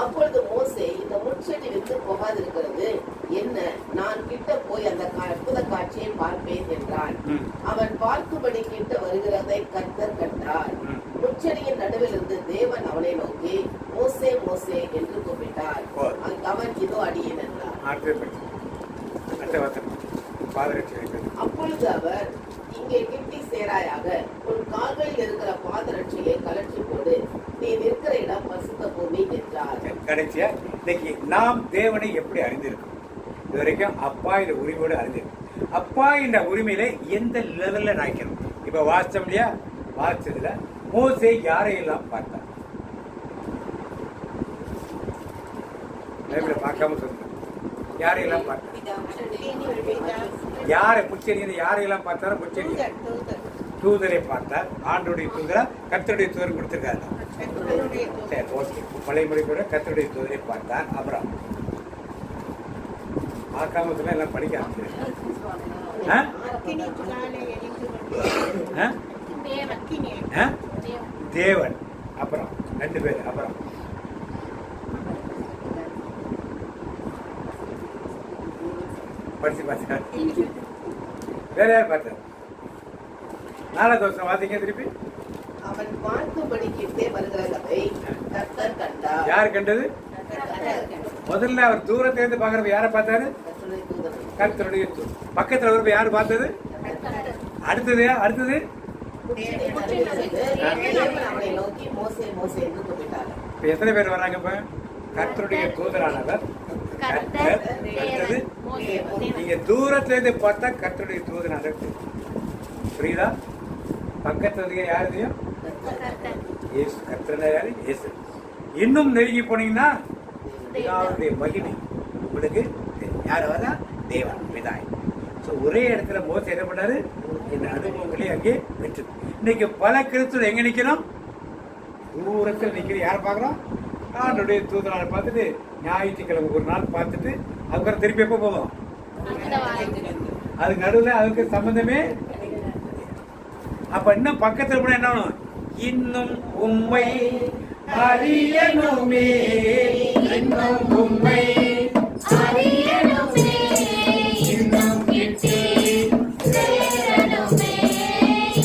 அப்பொழுது மோசே, இந்த முட்செடி வெந்து போகாதிருக்கிறது என்ன? நான் கிட்ட போய் அந்த அற்புத காட்சியை பார்ப்பேன் என்றான். அவன் பார்க்கும்படி கிட்ட வருகிறதை கர்த்தர் கண்டார். முட்செடியின் நடுவில் இருந்து தேவன் அவனை நோக்கி, மோசே மோசே என்று கூப்பிட்டார். அவன் இதோ அடியேன் என்றார். அப்பொழுது அவர், இங்கே கிட்டி சேராயாக, உன் கால்களில் இருக்கிற பாதரட்சியை கலற்றி போடு, நீ நிற்கிற இடம் பரிசுத்த பூமி என்றார். கடைசியா இன்னைக்கு நாம் தேவனை எப்படி அறிந்திருக்கோம்? இதுவரைக்கும் அப்பா இந்த உரிமையோடு அறிந்திருக்கோம். அப்பா என்ற உரிமையில எந்த லெவல்ல நாய்க்கணும்? இப்ப வாசிச்சோம் இல்லையா? வாசிச்சதுல மோசே யாரையெல்லாம் பார்த்தார்? பார்க்காம சொல்லுங்க. யாரையெல்லாம் பார்த்தார்? யாரை? முச்செடி யாரையெல்லாம் பார்த்தாரோ? முச்செடி தூதரை பார்த்தார். ஆண்டுடைய தூதரா கர்த்தருடைய தூதர் கொடுத்திருக்காரு. சரி, ஓகே. பழைய முறை கூட கர்த்தருடைய தூதரை பார்த்தார். அப்புறம் ஆக்காமத்துல எல்லாம் படிக்க தேவன். அப்புறம் 2 பேர். அப்புறம் படிச்சு பார்த்தார். வேற யார் பார்த்தார்? 4வது வருஷம் வாசிங்க திருப்பி. அவன் பார்க்கும்படி கிட்டே வருகிறதை கர்த்தர் கண்டார். யார் கண்டது? முதல்ல அவர் தூரத்துல இருந்து பாக்குறது யாரை பார்த்தாரு? கர்த்தருடைய தூதன். பக்கத்துல வரும்போது யாரு பார்த்தது? அடுத்தது அவனை நோக்கி மோசே மோசே என்று கூப்பிட்டார். இப்ப எத்தனை பேர் வராங்க? இப்ப கர்த்தருடைய தூதரானவர் கர்த்தர். அடுத்தது நீங்க தூரத்துல இருந்து பார்த்தா கர்த்தருடைய தூதனானவர். புரியுதா? பக்கத்துல யாருதையும் இயேசு. கர்த்தர் யாரு? இயேசு. இன்னும் நெருங்கி போனீங்கன்னா பிதாவுடைய மகிமை உங்களுக்கு யார் வரா? தேவன் பிதாய். ஒரே இடத்துல மோசே என்ன பண்ணாரு? இந்த அனுபவங்களே அங்கே பெற்று. இன்னைக்கு பல கிறிஸ்துவ எங்க நிக்கிறோம்? தூரத்தில் நிக்கிறோம். யாரை பாக்குறோம்? ஆண்டவருடைய தூதனால பார்த்துட்டு ஞாயிற்றுக்கிழமை ஒரு நாள் பார்த்துட்டு அதுக்கப்புறம் திருப்பி எப்ப போவோம்? அதுக்கு நடுவில் அதுக்கு சம்பந்தமே. அப்ப இன்னும் பக்கத்துல கூட என்ன வேணும்? இன்னும் உம்மை அறியணுமே, இன்னும் உம்மை அறியணுமே, இன்னும் கிட்டி சேரணுமே,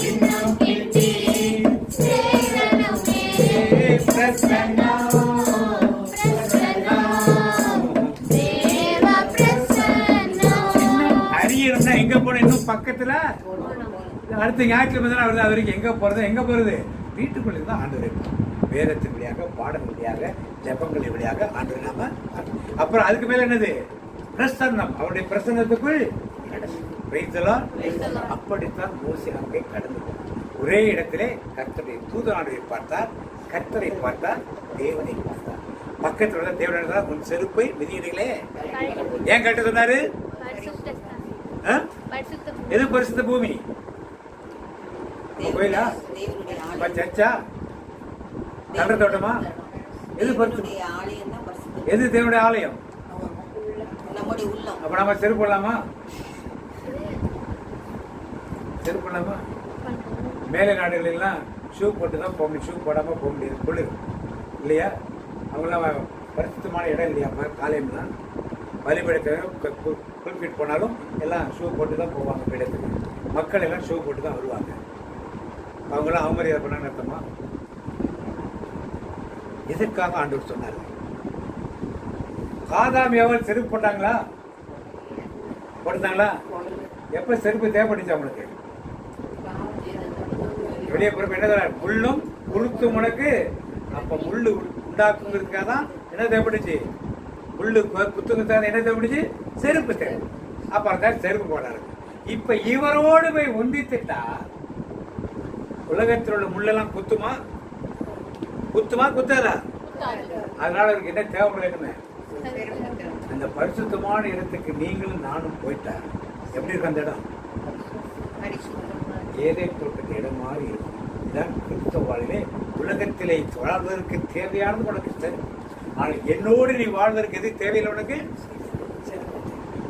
இன்னும் கிட்டி சேரணுமே. பிரசன்னம் பிரசன்னம் தேவ பிரசன்னம். அறியணும்னா எங்க போன? இன்னும் பக்கத்துல. அடுத்த ஞாயிற்றுக்கிழமை தான் வருது. அது வரைக்கும் எங்க போறது? எங்க போறது? வீட்டுக்குள்ளே தான் ஆண்டவர். வேதத்தின் வழியாக, பாடம் வழியாக, ஜெபங்கள் வழியாக ஆண்டவர் நாம. அப்புறம் அதுக்கு மேல என்னது? பிரசன்னம். அவருடைய பிரசன்னத்துக்குள் அப்படித்தான் மோசே அங்கே கடந்து ஒரே இடத்திலே கர்த்தருடைய தூதனானவரை பார்த்தார், கர்த்தரை பார்த்தார், தேவனை பார்த்தார். பக்கத்தில் உள்ள தேவனான உன் செருப்பை மிதியினீங்களே. ஏன் கட்ட சொன்னாரு? எது பரிசுத்த பூமி? கோயிலா? சர்ச்சா? கன்ற தோட்டமா? எது எது தேவனுடைய ஆலயம்? அப்ப நம்ம செருப்பு போடலாமா? செருப்பு போடலாமா? மேலை நாடுகள் எல்லாம் ஷூ போட்டு தான் போக முடியும். ஷூ போடாம போக முடியாது, குளிர் இல்லையா? அவங்களாம் பரிசுத்தமான இடம் இல்லையா? காலையெல்லாம் பலிபீடத்தை குறிப்பிட்டு போனாலும் எல்லாம் ஷூ போட்டு தான் போவாங்க பீடத்துக்கு. மக்கள் எல்லாம் ஷூ போட்டு தான் வருவாங்க. அவங்களாம் அவமரியாதை பண்ணான்னு அர்த்தமா? எதற்காக ஆண்டவர் சொன்னார்? ஆதாம் எவன் செருப்பு போட்டாங்களா? போட்டாங்களா? எப்ப செருப்பு தேவைப்பட்டுச்சு அவங்களுக்கு? வெளியே பொறுப்பு என்ன முள்ளும் குருத்தும் உனக்கு. அப்ப முள்ளு உண்டாக்குங்கிறதுக்காக தான் என்ன தேவைப்பட்டுச்சு? முள்ளு குத்துங்கிறதுக்காக என்ன தேவைப்பட்டுச்சு? செருப்பு தேவை. அப்புறம் தான் செருப்பு போடாரு. இப்ப இவரோடு போய் ஒந்தித்துட்டா உலகத்தில் உள்ள முள்ளெல்லாம் குத்துமா குத்தாதா? அதனால அவருக்கு என்ன தேவைப்படணுமே? அந்த பரிசுத்தமான இடத்துக்கு நீங்களும் நானும் போயிட்டா எப்படி இருக்கு அந்த இடம்? ஏதேன் தோட்டத்து இடம் மாதிரி இருக்கும். இதுதான் கிறிஸ்தவ வாழ்விலே உலகத்திலே வாழ்வதற்கு தேவையானது உனக்கு சரி. ஆனால் என்னோடு நீ வாழ்வதற்கு எது தேவையில்லை உனக்கு?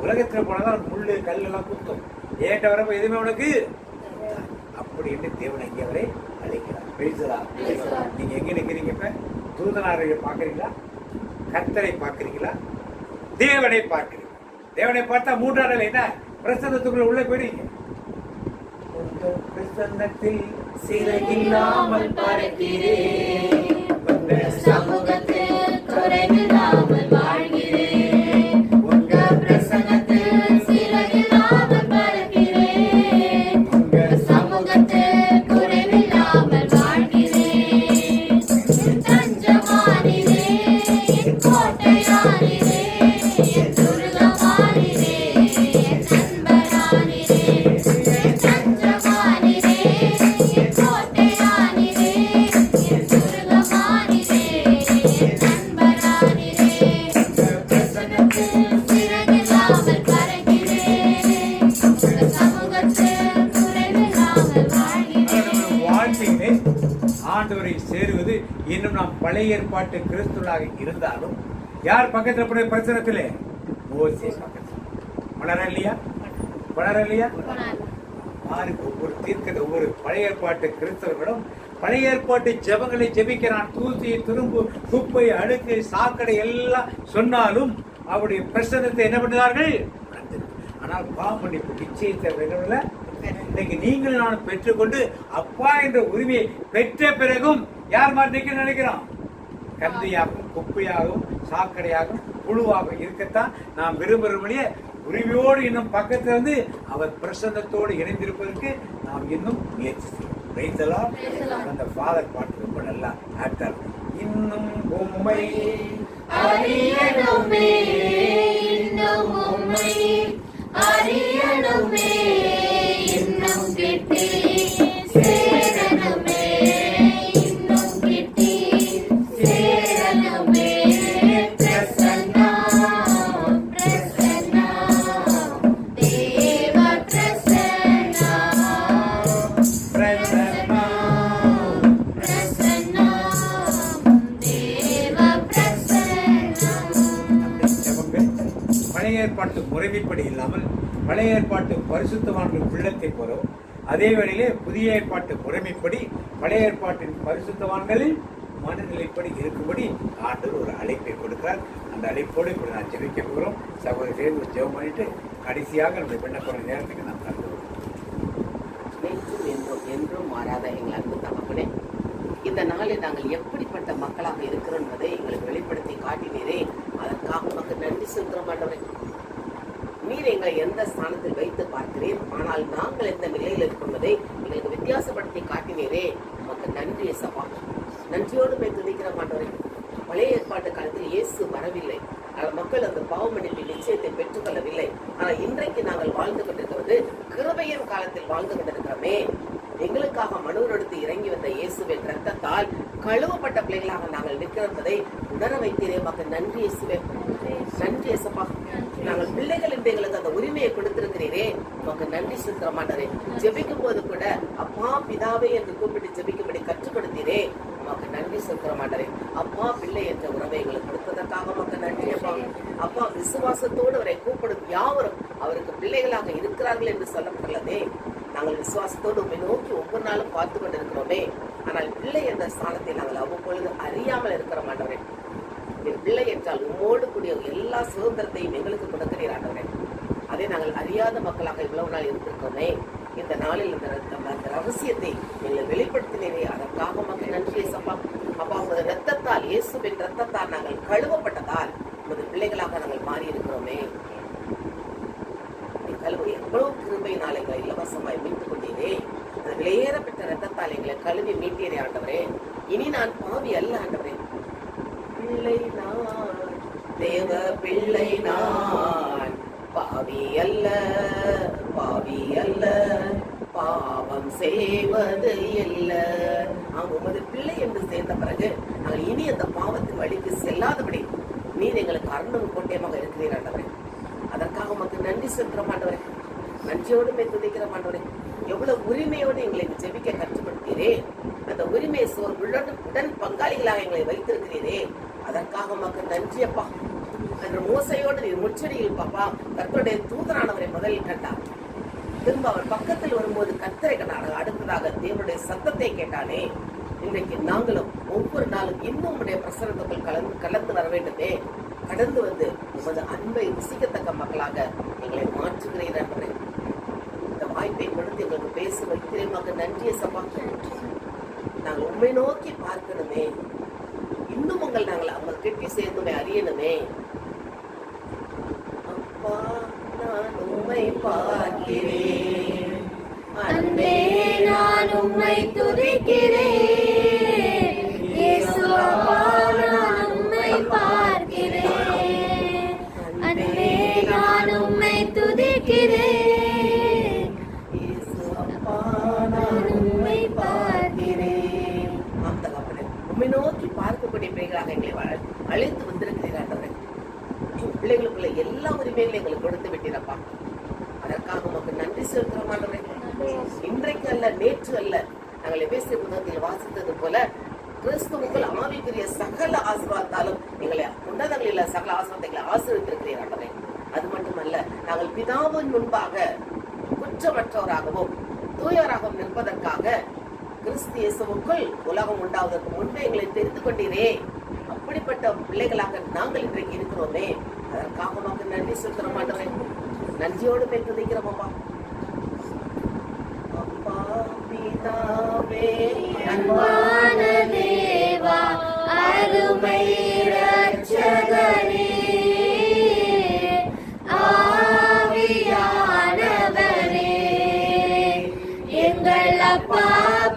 உலகத்தில் போனாதான் முள்ளு கல்லெல்லாம் குத்தும். ஏன்ட்ட வரப்ப எதுவுமே உனக்கு அப்படி என்று தேவன் இங்கே அவரை அழைக்கிறார். பேசுறா நீங்க எங்க நிக்கிறீங்க? இப்ப தூதனாரை பாக்குறீங்களா? கர்த்தரை பாக்குறீங்களா? தேவனை பார்க்கிறீங்க. தேவனை பார்த்தா மூன்றாவது என்ன? பிரசன்னத்துக்குள்ள உள்ள போயிடுங்க. பிரசன்னத்தில் சிறகில்லாமல் பறக்கிறேன், சமூகத்தில் குறைவில்லாமல் வாழ்கிறேன். உங்க பிரசன்னத்தில் சிறகில்லாமல் பறக்கிறேன், உங்க சமூகத்தில் குறைவில்லாமல் வாழ்கிறேன். தஞ்சமானிலே என் கோட்டையானிலே என் துருகமானிலே என் நண்பரானிலே தஞ்சமானிலே என் கோட்டையானிலே என் துருகமானிலே என் நண்பரானிலே. பிரசன்னத்தில் சிறகில்லாமல் பறக்கிறேன், உங்க சமூகத்தில் குறைவில்லாமல் வாழ்கிறேன். வாழ்க்கையிலே ஆண்டவரை சேருவது இன்னும் நாம் பழைய ஏற்பாட்டு கிறிஸ்துவலாக இருந்தாலும் யார் பக்கத்தில் போய் பிரச்சனத்திலே மோசே பக்கத்தில் வளர இல்லையா? ஒவ்வொரு தீர்க்க ஒவ்வொரு பழைய ஏற்பாட்டு கிறிஸ்தவர்களும் பழைய ஏற்பாட்டு ஜெபங்களை ஜெபிக்கிறான். தூசி துரும்பு குப்பை அழுக்கு சாக்கடை எல்லாம் சொன்னாலும் அவருடைய பிரசனத்தை என்ன பண்ணுகிறார்கள்? ஆனால் பாவமன்னிப்பு நிச்சயத்தை இன்னைக்கு நீங்கள் நான் பெற்றுக்கொண்டு அப்பா என்ற உரிமையை பெற்ற பிறகும் யார் மாதிரி நினைக்கிறோம்? கந்தையாகவும் குப்பையாகவும் சாக்கடையாகவும் புழுவாகவும் இருக்கத்தான் நாம் விரும்புகிறபடியே உரிமையோடு இன்னும் பக்கத்துல வந்து அவர் பிரசன்னத்தோடு இணைந்திருப்பதற்கு நாம் இன்னும் முயற்சி செய்யலாம். அந்த ஃபாதர் பாட்டு ரொம்ப நல்லா ஆக்டர். இன்னும் உம்மை அறியணுமே, இன்னும் உம்மை அறியணுமே, இன்னும் கிட்டி சேரணுமே, இன்னும் கிட்டி சேரணுமே. பிரசன்னா பிரசன்னா தேவ பிரசன்னா பிரசன்னா பிரசன்னா தேவ பிரசன்னா. பழைய ஏற்பாட்டு முறைமைப்படி இல்லாமல் பழைய ஏற்பாட்டு பரிசுத்தவான்கள் உள்ளத்தை போறோம். அதே வேளையிலே புதிய ஏற்பாட்டு முறைமைப்படி பழைய ஏற்பாட்டின் பரிசுத்தவான்களில் மனநிலைப்படி இருக்கும்படி ஆண்டவர் ஒரு அழைப்பை கொடுக்கிறார். அந்த அழைப்போடு இப்படி நான் ஜெபிக்க போகிறோம். சகோதரி சேர்ந்து ஜெபம் பண்ணிட்டு கடைசியாக நம்முடைய விண்ணப்ப நேரத்துக்கு நாம் கலந்து நேற்றும் என்றும் என்றும் மாறாத எங்கள் அன்பு தகப்பனே, இந்த நாளில் நாங்கள் எப்படிப்பட்ட மக்களாக இருக்கிறோம் என்பதை எங்களுக்கு வெளிப்படுத்தி காட்டினீரே, அதற்காக உமக்கு நன்றி செலுத்துகிறோம் ஆண்டவரே. நீர் எங்களை எந்த ஸ்தானத்தில் வைத்து பார்க்கிறேன், ஆனால் நாங்கள் எந்த நிலையில் இருப்பதை எங்களுக்கு வித்தியாசப்படுத்தி காட்டினீரே, உமக்கு நன்றி சபா. நன்றியோடு போய் துதிக்கிற மாட்டவரே. பழைய ஏற்பாட்டு காலத்தில் இயேசு வரவில்லை, ஆனால் மக்கள் அந்த பாவ மன்னிப்பின் நிச்சயத்தை பெற்றுக்கொள்ளவில்லை. ஆனால் இன்றைக்கு நாங்கள் வாழ்ந்து கொண்டிருக்கிறது கிருபையின் காலத்தில் வாழ்ந்து கொண்டிருக்கிறோமே. எங்களுக்காக மனுவரெடுத்து இறங்கி வந்த இயேசுவின் ரத்தத்தால் கழுவப்பட்ட பிள்ளைகளாக நாங்கள் நிற்கிறதை உணர வைத்தீரே, மக்கள் நன்றி இயேசுவே. நன்றி இயேசப்பா. நாங்கள் பிள்ளைகள் என்று எங்களுக்கு அந்த உரிமையை கொடுத்திருக்கிறீரே, உமக்கு நன்றி செலுத்த மாட்டாரே. ஜெபிக்கும் போது கூட அப்பா பிதாவே என்று கூப்பிட்டு ஜெபிக்கும்படி கற்றுக் கொடுத்தீரே, உமக்கு நன்றி செலுத்த மாட்டாரே. அப்பா பிள்ளை என்ற உறவை எங்களுக்கு கொடுத்ததற்காக உமக்கு நன்றி அப்பா. அப்பா விசுவாசத்தோடு அவரை கூப்பிடும் யாவரும் அவருக்கு பிள்ளைகளாக இருக்கிறார்கள் என்று சொல்லப்பட்டுள்ளதே. நாங்கள் விசுவாசத்தோடு உண்மை நோக்கி ஒவ்வொரு நாளும் பார்த்து கொண்டிருக்கிறோமே, ஆனால் பிள்ளை என்ற ஸ்தானத்தை நாங்கள் அவ்வப்பொழுது அறியாமல் இருக்கிற மாட்டவரே. என் பிள்ளை என்றால் உம்மோடு கூடிய எல்லா சுதந்திரத்தையும் எங்களுக்கு கொடுக்கிறீர் ஆண்டவரே. அதை நாங்கள் அறியாத மக்களாக இவ்வளவு நாள் இருந்திருக்கோமே, இந்த நாளில் அந்த ரகசியத்தை எங்களை வெளிப்படுத்தினீரே, அதற்காக மக்கள் நன்றி ஏசப்பா. அப்பா, உமது ரத்தத்தால், இயேசுவின் ரத்தத்தால் நாங்கள் கழுவப்பட்டதால் உமது பிள்ளைகளாக நாங்கள் மாறி இருக்கிறோமே. கழுவு எவ்வளவு கிருபையினால் எங்களை இலவசமாய் மீட்டுக் கொண்டீரே. அந்த விலையேறப்பட்ட ரத்தத்தால் எங்களை கழுவி மீட்டீரே ஆண்டவரே. இனி நான் பாவி அல்ல ஆண்டவரே, பிள்ளை நான், தேவ பிள்ளை நான், பாவி அல்ல, பாவி அல்ல, பாவம் செய்வது இல்ல. உமது பிள்ளை என்று சேர்ந்த பிறகு நாங்கள் இனி அந்த பாவத்தின் வழிக்கு செல்லாதபடி நீர் எங்களுக்கு அருணும் கோட்டையமாக இருக்கிறீர் ஆண்டவரே. அதற்காக உமக்கு நன்றி செலுத்துற மாட்டவரே, நன்றியோடு துதிக்கிற மாட்டவரே. எவ்வளவு உரிமையோடு எங்களை ஜெபிக்க கற்றுப்படுத்தீரே, அந்த உரிமையை உடன் பங்காளிகளாக எங்களை வைத்திருக்கிறீரே, அதற்காக உமக்கு நன்றி அப்பா. அன்று மோசையோடு நீர் முச்சடியில் பாப்பா கர்த்தருடைய தூதனானவரை முதலில் கண்டார். திரும்ப அவர் பக்கத்தில் வரும்போது கர்த்தரை கண்டார். அடுத்ததாக தேவனுடைய சத்தத்தை கேட்டானே. இன்றைக்கு நாங்களும் ஒவ்வொரு நாளும் இன்னும் உடைய பிரசனத்துக்குள் கலந்து வர வேண்டுமே. கடந்து வந்து உமது அன்பை ருசிக்கத்தக்க மக்களாக எங்களை மாற்றுகிறீர் என்பதை இந்த வாய்ப்பை கொடுத்து எங்களுக்கு பேச வைக்கிறேன். நன்றியை சபா. நாங்கள் உண்மை நோக்கி பார்க்கணுமே, இன்னும் நாங்கள் அவங்க கெட்டி சேர்ந்துமே அறியணுமே. அப்பா, நான் உண்மை பார்க்கிறேன், அன்பே நான் உம்மை துதிக்கிறேன். இயேசு அப்பா, நான் உம்மை பார்க்கிறேன். அன்பே நான் உம்மை துதிக்கிறேன். இயேசு அப்பா, நான் உம்மை பார்க்கிறேன். உம்மை நோக்கி பார்க்கக்கூடிய பிள்ளைகளாக எங்களை அழைத்து வந்திருக்கிறீர் ஆண்டவரே. பிள்ளைகளுக்குள்ள எல்லா உரிமைகளையும் எங்களுக்கு கொடுத்து விட்டீரப்பா. அதற்காக உமக்கு நன்றி செலுத்துறோம் ஆண்டவரே. இன்றைக்கு அல்ல, நேற்று அல்ல, நாங்கள் எபேசியர் புத்தகத்தில் வாசித்தது போல கிறிஸ்துவுக்குள் ஆவிக்குரிய சகல ஆசீர்வாதத்தாலும் எங்களை உன்னதங்களில் சகல ஆசீர்வாதங்களை ஆசீர்வதித்திருக்கிறீர் ஆண்டவரே. அது மட்டுமல்ல, நாங்கள் பிதாவின் முன்பாக குற்றமற்றவராகவும் தூயவராகவும் நிற்பதற்காக கிறிஸ்து இயேசுவுக்குள் உலகம் உண்டாவதற்கு முன்பே எங்களை தெரிந்து கொண்டீரே. அப்படிப்பட்ட பிள்ளைகளாக நாங்கள் இன்றைக்கு இருக்கிறோமே, அதற்காக உமக்கு நன்றி செலுத்துறோம் ஆண்டவரே. நன்றியோடு போய் துதிக்கிறோம் அப்பா. அப்பா பிதாவே, அன்பான தேவா, அருமை இரட்சகரே, ஆவியானவரே, எங்கள் அப்பா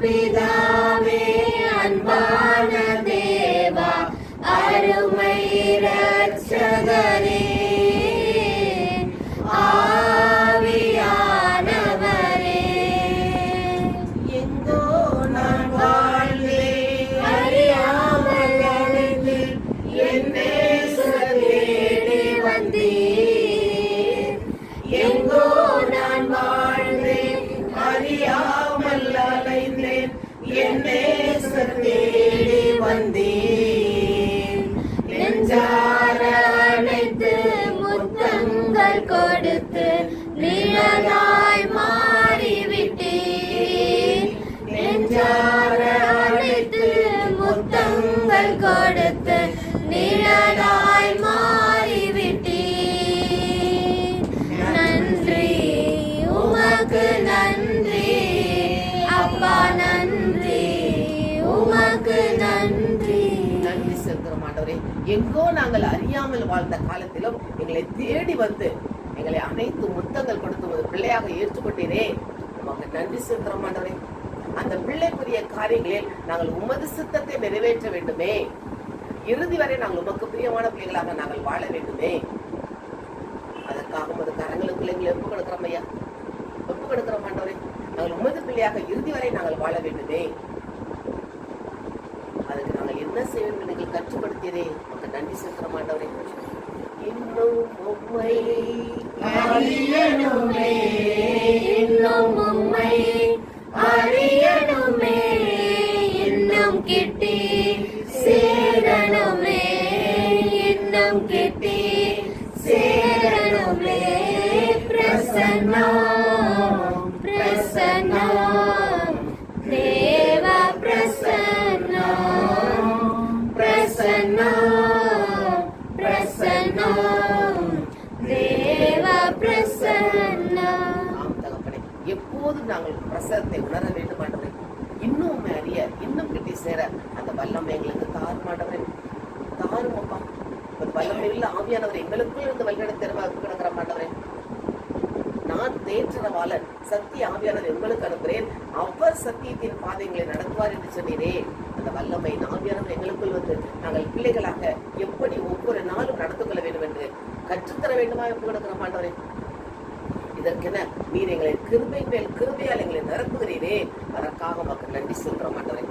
பிதாவே, அன்பான தேவா, அருமை இரட்சகரே, ஆவியானவரே, எங்கோ நான் வாழ்ந்தேன் அறியாமல் அலைந்தேன், என் நேசர் தேடி வந்தீர். எங்கோ நான் வாழ்ந்தேன் அறியாமல் அலைந்தேன், என் நேசர் தேடி வந்தீர். நெஞ்சார அணைத்து முத்தங்கள் கொடுத்து நிழலாய் மாறிவிட்டீர். நெஞ்சார அணைத்து முத்தங்கள் கொடுத்து நிழலாய் மாறிவிட்டீர். நன்றி, உமக்கு நன்றி அப்பா, நன்றி, உமக்கு நன்றி. நன்றி செலுத்துறோம் ஆண்டவரே. எங்கோ நாங்கள் அறியாமல் வாழ்ந்த காலத்திலும் எங்களை தேடி வந்து எங்களை அனைத்து முத்தங்கள் கொடுத்து ஒரு பிள்ளையாக ஏற்றுக்கொண்டீரே, உமக்கு நன்றி செலுத்துறோம் ஆண்டவரே. அந்த பிள்ளைக்குரிய காரியங்களில் நாங்கள் உமது சித்தத்தை நிறைவேற்ற வேண்டுமே. இறுதி வரை நாங்கள் உமக்கு பிரியமான பிள்ளைகளாக நாங்கள் வாழ வேண்டுமே. அதற்காக உமது கரங்களுக்குள்ள எங்களை ஒப்பு கொடுக்கிறோம் ஐயா, ஒப்பு கொடுக்கிறோம் ஆண்டவரே. நாங்கள் உமது பிள்ளையாக இறுதி வரை நாங்கள் வாழ வேண்டுமே. அதுக்கு நாங்கள் என்ன செய்ய வேண்டும் நீங்கள் கற்றுப்படுத்தீரே, உமக்கு நன்றி செலுத்துறோம் ஆண்டவரே. இன்னும் உம்மை அறியணுமே, இன்னும் உம்மை அறியணுமே, இன்னும் கிட்டி சேரணுமே, இன்னும் கிட்டி சேரணுமே. பிரசன்னம், பிரசன்னம், தேவ பிரசன்னம், பிரசன்னம், நாங்கள் பிரசரத்தை உணர வேண்டும் ஆண்டவரே. இன்னும் உண்மை அறிய, இன்னும் கிட்டி சேர அந்த வல்லமை எங்களுக்கு தாரும் ஆண்டவரே. தாரும் அப்பா. அந்த வல்லமை உள்ள ஆவியானவர் எங்களுக்குள் இருந்து வழிநடை தெருவாக்கு கிடக்கிற மாட்டவரே. நான் தேற்றவாளன், சத்திய ஆவியானவர் உங்களுக்கு அனுப்புகிறேன், அவர் சத்தியத்தின் பாதைகளை நடத்துவார் என்று சொன்னீரே. அந்த வல்லமை ஆவியானவர் எங்களுக்குள் வந்து நாங்கள் பிள்ளைகளாக எப்படி ஒவ்வொரு நாளும் நடந்து கொள்ள வேண்டும் என்று கற்றுத்தர வேண்டுமா என்று கிடக்கிற மாட்டவரே. இதற்கென நீர் எங்களை கிருபை மேல் கிருபையால் எங்களை நிரப்புகிறீரே, அதற்காக மக்கள் நன்றி சொல்ற மாட்டவரே.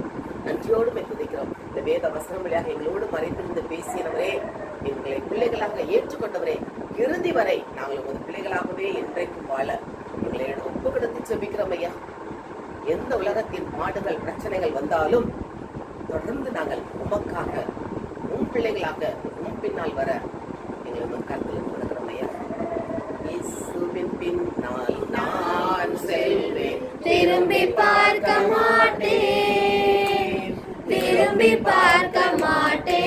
நன்றியோடு துதிக்கிறோம். இந்த வேத வசனம் வழியாக எங்களோடு மறைந்திருந்து பேசியவரே, எங்களை பிள்ளைகளாக ஏற்றுக்கொண்டவரே, இறுதி வரை நாங்கள் உமது பிள்ளைகளாகவே இன்றைக்கும் வாழ எங்களை ஒப்பு கிடத்தி செபிக்கிறோம் ஐயா. எந்த உலகத்தின் பாடுகள் பிரச்சனைகள் வந்தாலும் தொடர்ந்து நாங்கள் உமக்காக உன் பிள்ளைகளாக உன் பின்னால் வர எங்களை உமது கருத்தில் கொடுக்கிறோம் ஐயா. இயேசுவின் பின்னால் நான் செல்வேன், திரும்பி பார்க்க மாட்டேன், திரும்பி பார்க்க மாட்டேன்.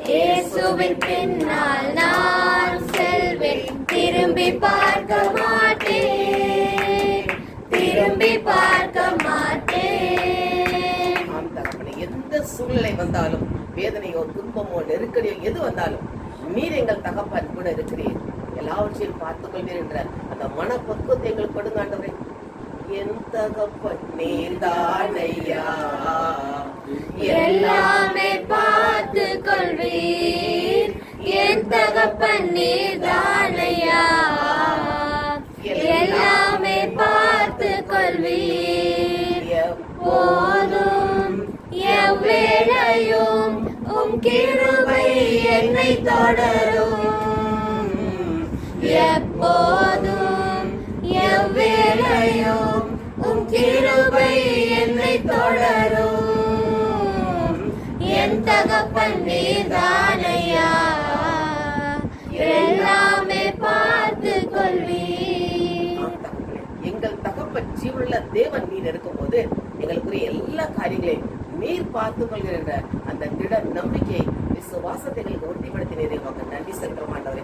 இயேசுவின் பின்னால் நான் செல்வேன், திரும்பி பார்க்க மாட்டேன், திரும்பி பார்க்க மாட்டேன். ஆம் தகப்பனே, எந்த சூழ்நிலை வந்தாலும், வேதனையோ துன்பமோ நெருக்கடியோ எது வந்தாலும் நீர் எங்கள் தகப்பன் கூட இருக்கிறீர், எல்லாவற்றையும் பார்த்துக் கொள்வீர் என்ற அந்த மனப்பக்குவத்தை எங்களுக்கு கொடுங்க ஆண்டவரே. என் தகப்பன் நீர்தான் ஐயா, எல்லாமே பார்த்து கொள்வீர், என் தகப்பன் நீர்தான் ஐயா, எல்லாமே பார்த்து கொள்வீர். எப்போதும் எவ்வேளையும் உம் கிருபை என்னை தொடரும், எப்போதும் எவ்வேளையும் உம் கிருபை என்னை தொடரும். என் தகப்பன் நீர்தான் ஐயா, எல்லாமே பார்த்து கொள்வீர். எங்கள் தகப்பன் ஜீவனுள்ள தேவன் நீர் இருக்கும் போது எங்களுக்குரிய எல்லா காரியங்களையும் நீர் பார்த்துக் கொள்கிற அந்த திட நம்பிக்கை விசுவாசத்தை எங்களுக்கு உறுதிப்படுத்தினீரே, உங்க நன்றி செலுத்த மாட்டவரே.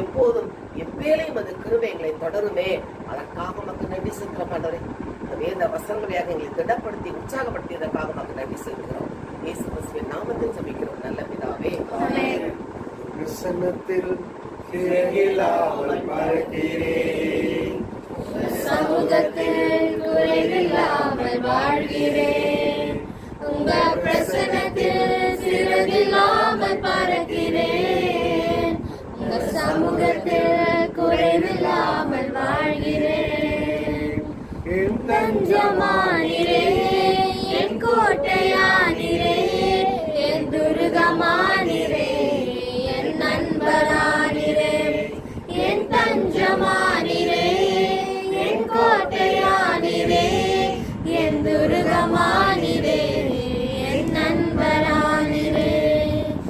எப்போதும் எவ்வேளையும் அந்த கிருபை எங்களை தொடருமே, அதற்காக மக்கள் நன்றி செலுத்த மாட்டவரே. இந்த வேத வசனங்களையாக எங்களை திடப்படுத்தி உற்சாகப்படுத்தியதற்காக மக்கள் நன்றி செலுத்துகிறோம். இயேசு கிறிஸ்துவின் நாமத்தில் ஜெபிக்கிறோம் நல்ல பிதாவே. பிரசன்னத்தில் சிறகில்லாமல் பறக்கிறேன், சமூகத்தில் குறைவில்லாமல் வாழ்கிறேன், உங்க பிரசன்னத்தில் சிறகில்லாமல் பறக்கிறேன், உங்க சமூகத்தில் குறைவில்லாமல் வாழ்கிறேன். என் தஞ்சமானிரே, என் கோட்டையானிரே, என் துருகமானிரே, என் நண்பரானிரே, என் தஞ்சமானிரே, என் கோட்டையானிரே, என் துருகமானிரே, என் நண்பரானிரே.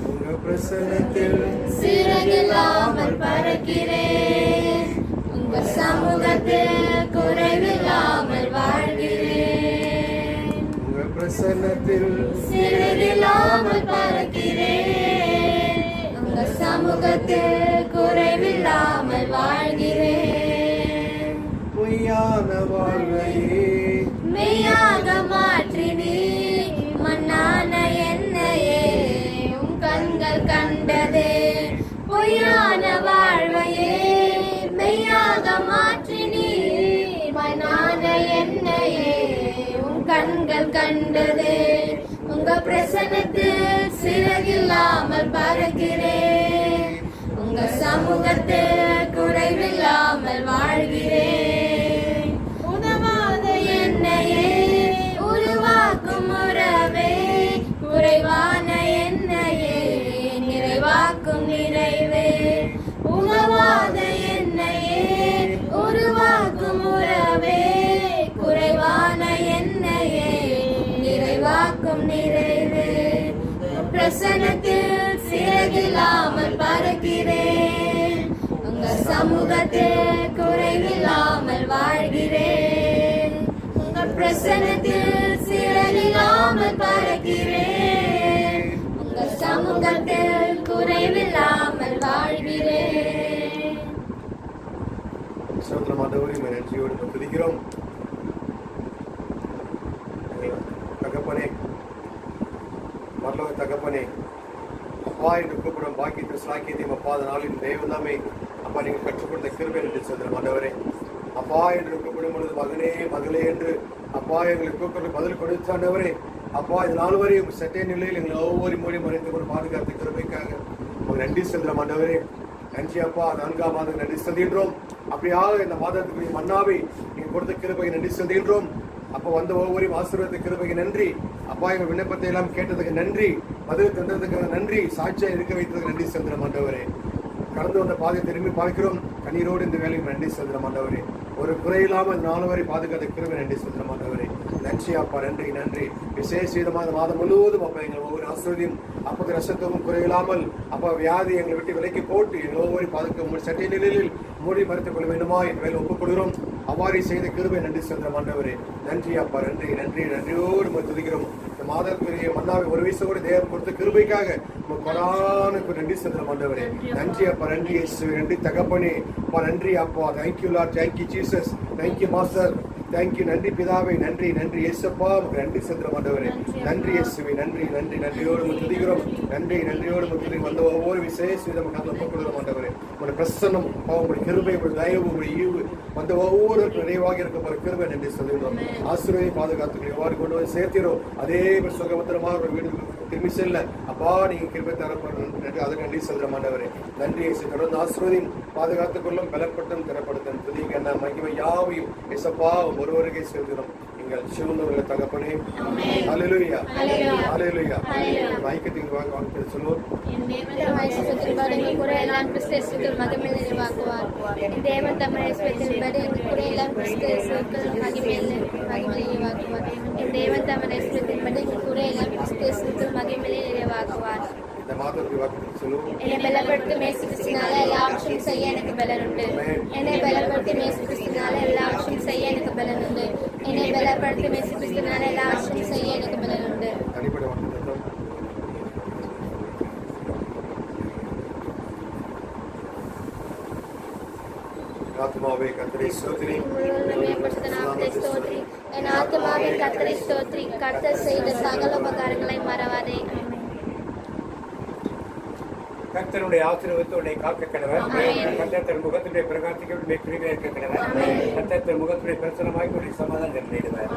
உங்க பிரசன்னத்தில் சிறகில்லாமல் பறக்கிறேன், உங்க சமூகத்தில் குறைவில்லாமல் வாழ்கிறேன். உங்க பிரசன்னத்தில் சிறகில்லாமல் பறக்கிறேன், உங்க சமூகத்தில் குறைவில்லாமல் வாழ்கிறேன். பொய்யான வாழ்வையே மெய்யாக மாற்றினீ மண்ணான என்னையே உம் கண்கள் கண்டதே. பொய்யான வாழ்வையே மெய்யாக மாற்றினீ மண்ணான என்னையே உம் கண்கள் கண்டதே. உங்க பிரசன்னத்தில் சிறகில்லாமல் பறக்கிறேன், உங்க சமூகத்தில் குறைவில்லாமல் வாழ்கிறேன். உதவாத என்னையே உருவாக்கும் உறவே, குறைவான என்னையே நிறைவாக்கும் நிறைவே. உதவாத என்னையே உருவாக்கும் உறவே, குறைவான என்னையே நிறைவாக்கும் நிறைவே. பிரசன்னத்தில் சிறகில்லாமல் பறக்கிறேன், உங்க சமூகத்தில் குறைவில்லாமல் வாழ்கிறேன். உங்க பிரசன்னத்தில் சிறகில்லாமல் பறக்கிறேன், உங்க சமூகத்தில் குறைவில்லாமல் வாழ்கிறேன். சோதரமாண்டவரே, நன்றியோடு துதிக்கிறோம். தகப்பனே, பரலோக தகப்பனே, அப்பா என்று கூப்பிடும் பாக்கியத்தை சாக்கியத்தையும் அப்பா நாளின் தெய்வந்தாமே அப்பா நீங்கள் கற்றுக் கொடுத்த கிருபை என்று சொல்கிற ஆண்டவரே, அப்பா என்று கூப்பிடும் பொழுது மகனே மகளே என்று அப்பா எங்களுக்கு கூப்பிட்டு பதில் கொடுத்த ஆண்டவரே, அப்பா இது நாள் வரையும் சட்டை நிலையில் எங்களை ஒவ்வொரு மொழி மறைத்து கொண்டு பாதுகாத்த கிருபைக்காக உங்களுக்கு நன்றி சொல்கிற ஆண்டவரே. நன்றி அப்பா. 4ஆம் மாதம் நன்றி சொல்கின்றோம். அப்படியாக இந்த மாதத்துக்குரிய மன்னாவை நீங்கள் கொடுத்த கிருபைக்கு நன்றி சொல்கின்றோம். அப்போ வந்த ஒவ்வொரு ஆசீர்வாதத்துக்கு கிருபைக்கு நன்றி. அப்பா எங்கள் விண்ணப்பத்தை எல்லாம் கேட்டதுக்கு நன்றி, பதில் தந்ததுக்கு நன்றி, சாட்சியாக இருக்க வைத்ததுக்கு நன்றி செலுத்துகிற ஆண்டவரே. கடந்து வந்த பாதை திரும்பி பார்க்கிறோம். கண்ணீரோடு இந்த வேலைக்கு நன்றி செலுத்துகிற ஆண்டவரே. ஒரு குறையில்லாமல் 4 வரை பாதுகாத்த கிருபை நன்றி செலுத்துகிற ஆண்டவரே. நன்றி அப்பா, நன்றி நன்றி. விசேஷமான மாதம் முழுவதும் அப்பா எங்கள் ஒவ்வொரு ஆசீர்வாதம் அப்போது ரசத்துவம் குறையில்லாமல் அப்பா வியாதி எங்களை விட்டு விலைக்கு போட்டு எங்கள் ஒவ்வொரு பாதுகாக்க சட்டை நிலையில் மூடி மறைத்துக் கொள்ள வேண்டுமா என் வேலை ஒப்புக் கொடுக்கிறோம். அவ்வாறு செய்த கிருபை நன்றி செலுத்துகிற ஆண்டவரே. நன்றி அப்பா, நன்றி நன்றி. நன்றியோடு துதிக்கிறோம். இந்த மாதத்துக்குரிய மன்னாவை ஒரு வயசு கூட தேவன் கொடுத்த கிருபைக்காக கொடானுக்கு நன்றி செலுத்துகிற ஆண்டவரே. நன்றி அப்பா, நன்றி இயேசுவே, நன்றி தகப்பனே அப்பா, நன்றி அப்பா. Thank you Lord, thank you Jesus, thank you master, thank you. நன்றி பிதாவை, நன்றி நன்றி இயேசப்பா, நன்றி செலுத்துகிற ஆண்டவரே. நன்றி இயேசுவே, நன்றி நன்றி. நன்றியோடு துதிக்கிறோம். நன்றி நன்றியோடு துதி வந்த ஒவ்வொரு விசேஷ நம்ம கதை ஒப்புக்கொள்கிற ஆண்டவரே. உங்களுடைய பிரசன்னம், உங்களுடைய கிருபை, உங்களுடைய தயவு, உங்களுடைய ஈவு வந்த ஒவ்வொரு நிறைவாக இருக்க கிருபை நன்றி சொல்லுகிறோம். ஆசீர்வாதத்தை பாதுகாத்துக்கிறோம். எவ்வாறு கொண்டு வந்து சேர்த்திரோம் அதே சுகபத்திரமாக ஒரு வீடு திரும்பி செல்ல அப்பா நீங்க கிருபை தரப்படுற அதை நன்றி சொல்ற ஆண்டவரே. நன்றி இயேசு. தொடர்ந்து ஆசீர்வாதம் பாதுகாத்துக் கொள்ளும், பலப்படுத்தும், திறப்படுத்தும். துதிக்க என்ன மகிமை யாவையும் இயேசப்பா ஒருவருக்கே செல்கிறோம். எங்கள் சிவந்தவர்களை தகப்பனே. ஹல்லேலூயா, ஹல்லேலூயா. மைக்கத்துக்கு வாங்க சொல்லுவோம். தேவன் தம்முடைய இஷ்டத்தின்படி எங்கள் குறையெல்லாம் கிறிஸ்துவுக்குள் மகிமையில் நிறைவாக்குவார். என் தேவன் தம்முடைய இஷ்டத்தின்படி எங்கள் குறையெல்லாம் கிறிஸ்துவுக்குள் மகிமையில் நிறைவாக்குவார். இந்த மாதத்துக்கு வாக்கு சொல்லுவோம். என்னை பலப்படுத்தும் இயேசு கிறிஸ்துவினால எல்லா விஷயம் செய்ய எனக்கு பலன் உண்டு. என்னை பலப்படுத்தும் இயேசு கிறிஸ்துவினால எல்லா விஷயம் செய்ய எனக்கு பலன் உண்டு. என்னை பலப்படுத்தும் இயேசு கிறிஸ்துவினால எல்லா விஷயம் செய்ய எனக்கு பலன் உண்டு. தனிப்பட்ட வாக்கு ஆத்மாவே கர்த்தரை ஸ்தோத்திரி. என் ஆத்மாவே கர்த்தரை ஸ்தோத்திரி. கர்த்தர் செய்த சகல உபகாரங்களை மறவாதே. கர்த்தருடைய ஆசீர்வாதத்தை காக்க கடவர். கர்த்தர் தன் முகத்துடைய பிரகாசிக்க கிருபையாக இருக்க கடவர். கர்த்தர் தன் முகத்துடைய பிரசனமாக்கி சமாதானம் நேடுவார்.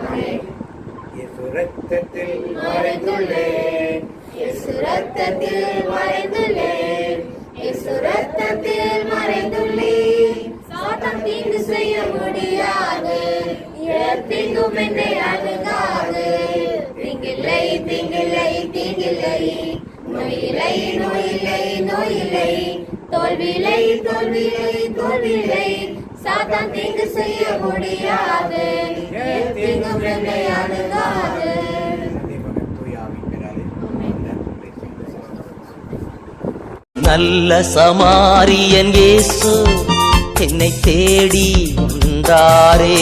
இயேசு ரத்தத்தில் மறைந்துள்ளேன், இயேசு ரத்தத்தில் மறைந்துள்ளேன், இயேசு ரத்தத்தில் மறைந்துள்ளேன். சாத்தான் தீங்கு செய்ய முடியாது, தீங்கும் என்னை அணுகாது. தீங்கில்லை, தீங்கில்லை, தீங்கில்லை, நோயில்லை, நோயில்லை, நோயில்லை, தோல்வியில்லை, தோல்வியில்லை, தோல்வியில்லை. சாத்தான் தீங்கு செய்ய முடியாது, தீங்கும் என்னை அணுகாது. நல்ல சமாரியன் இயேசு என்னை தேடி வந்தாரே.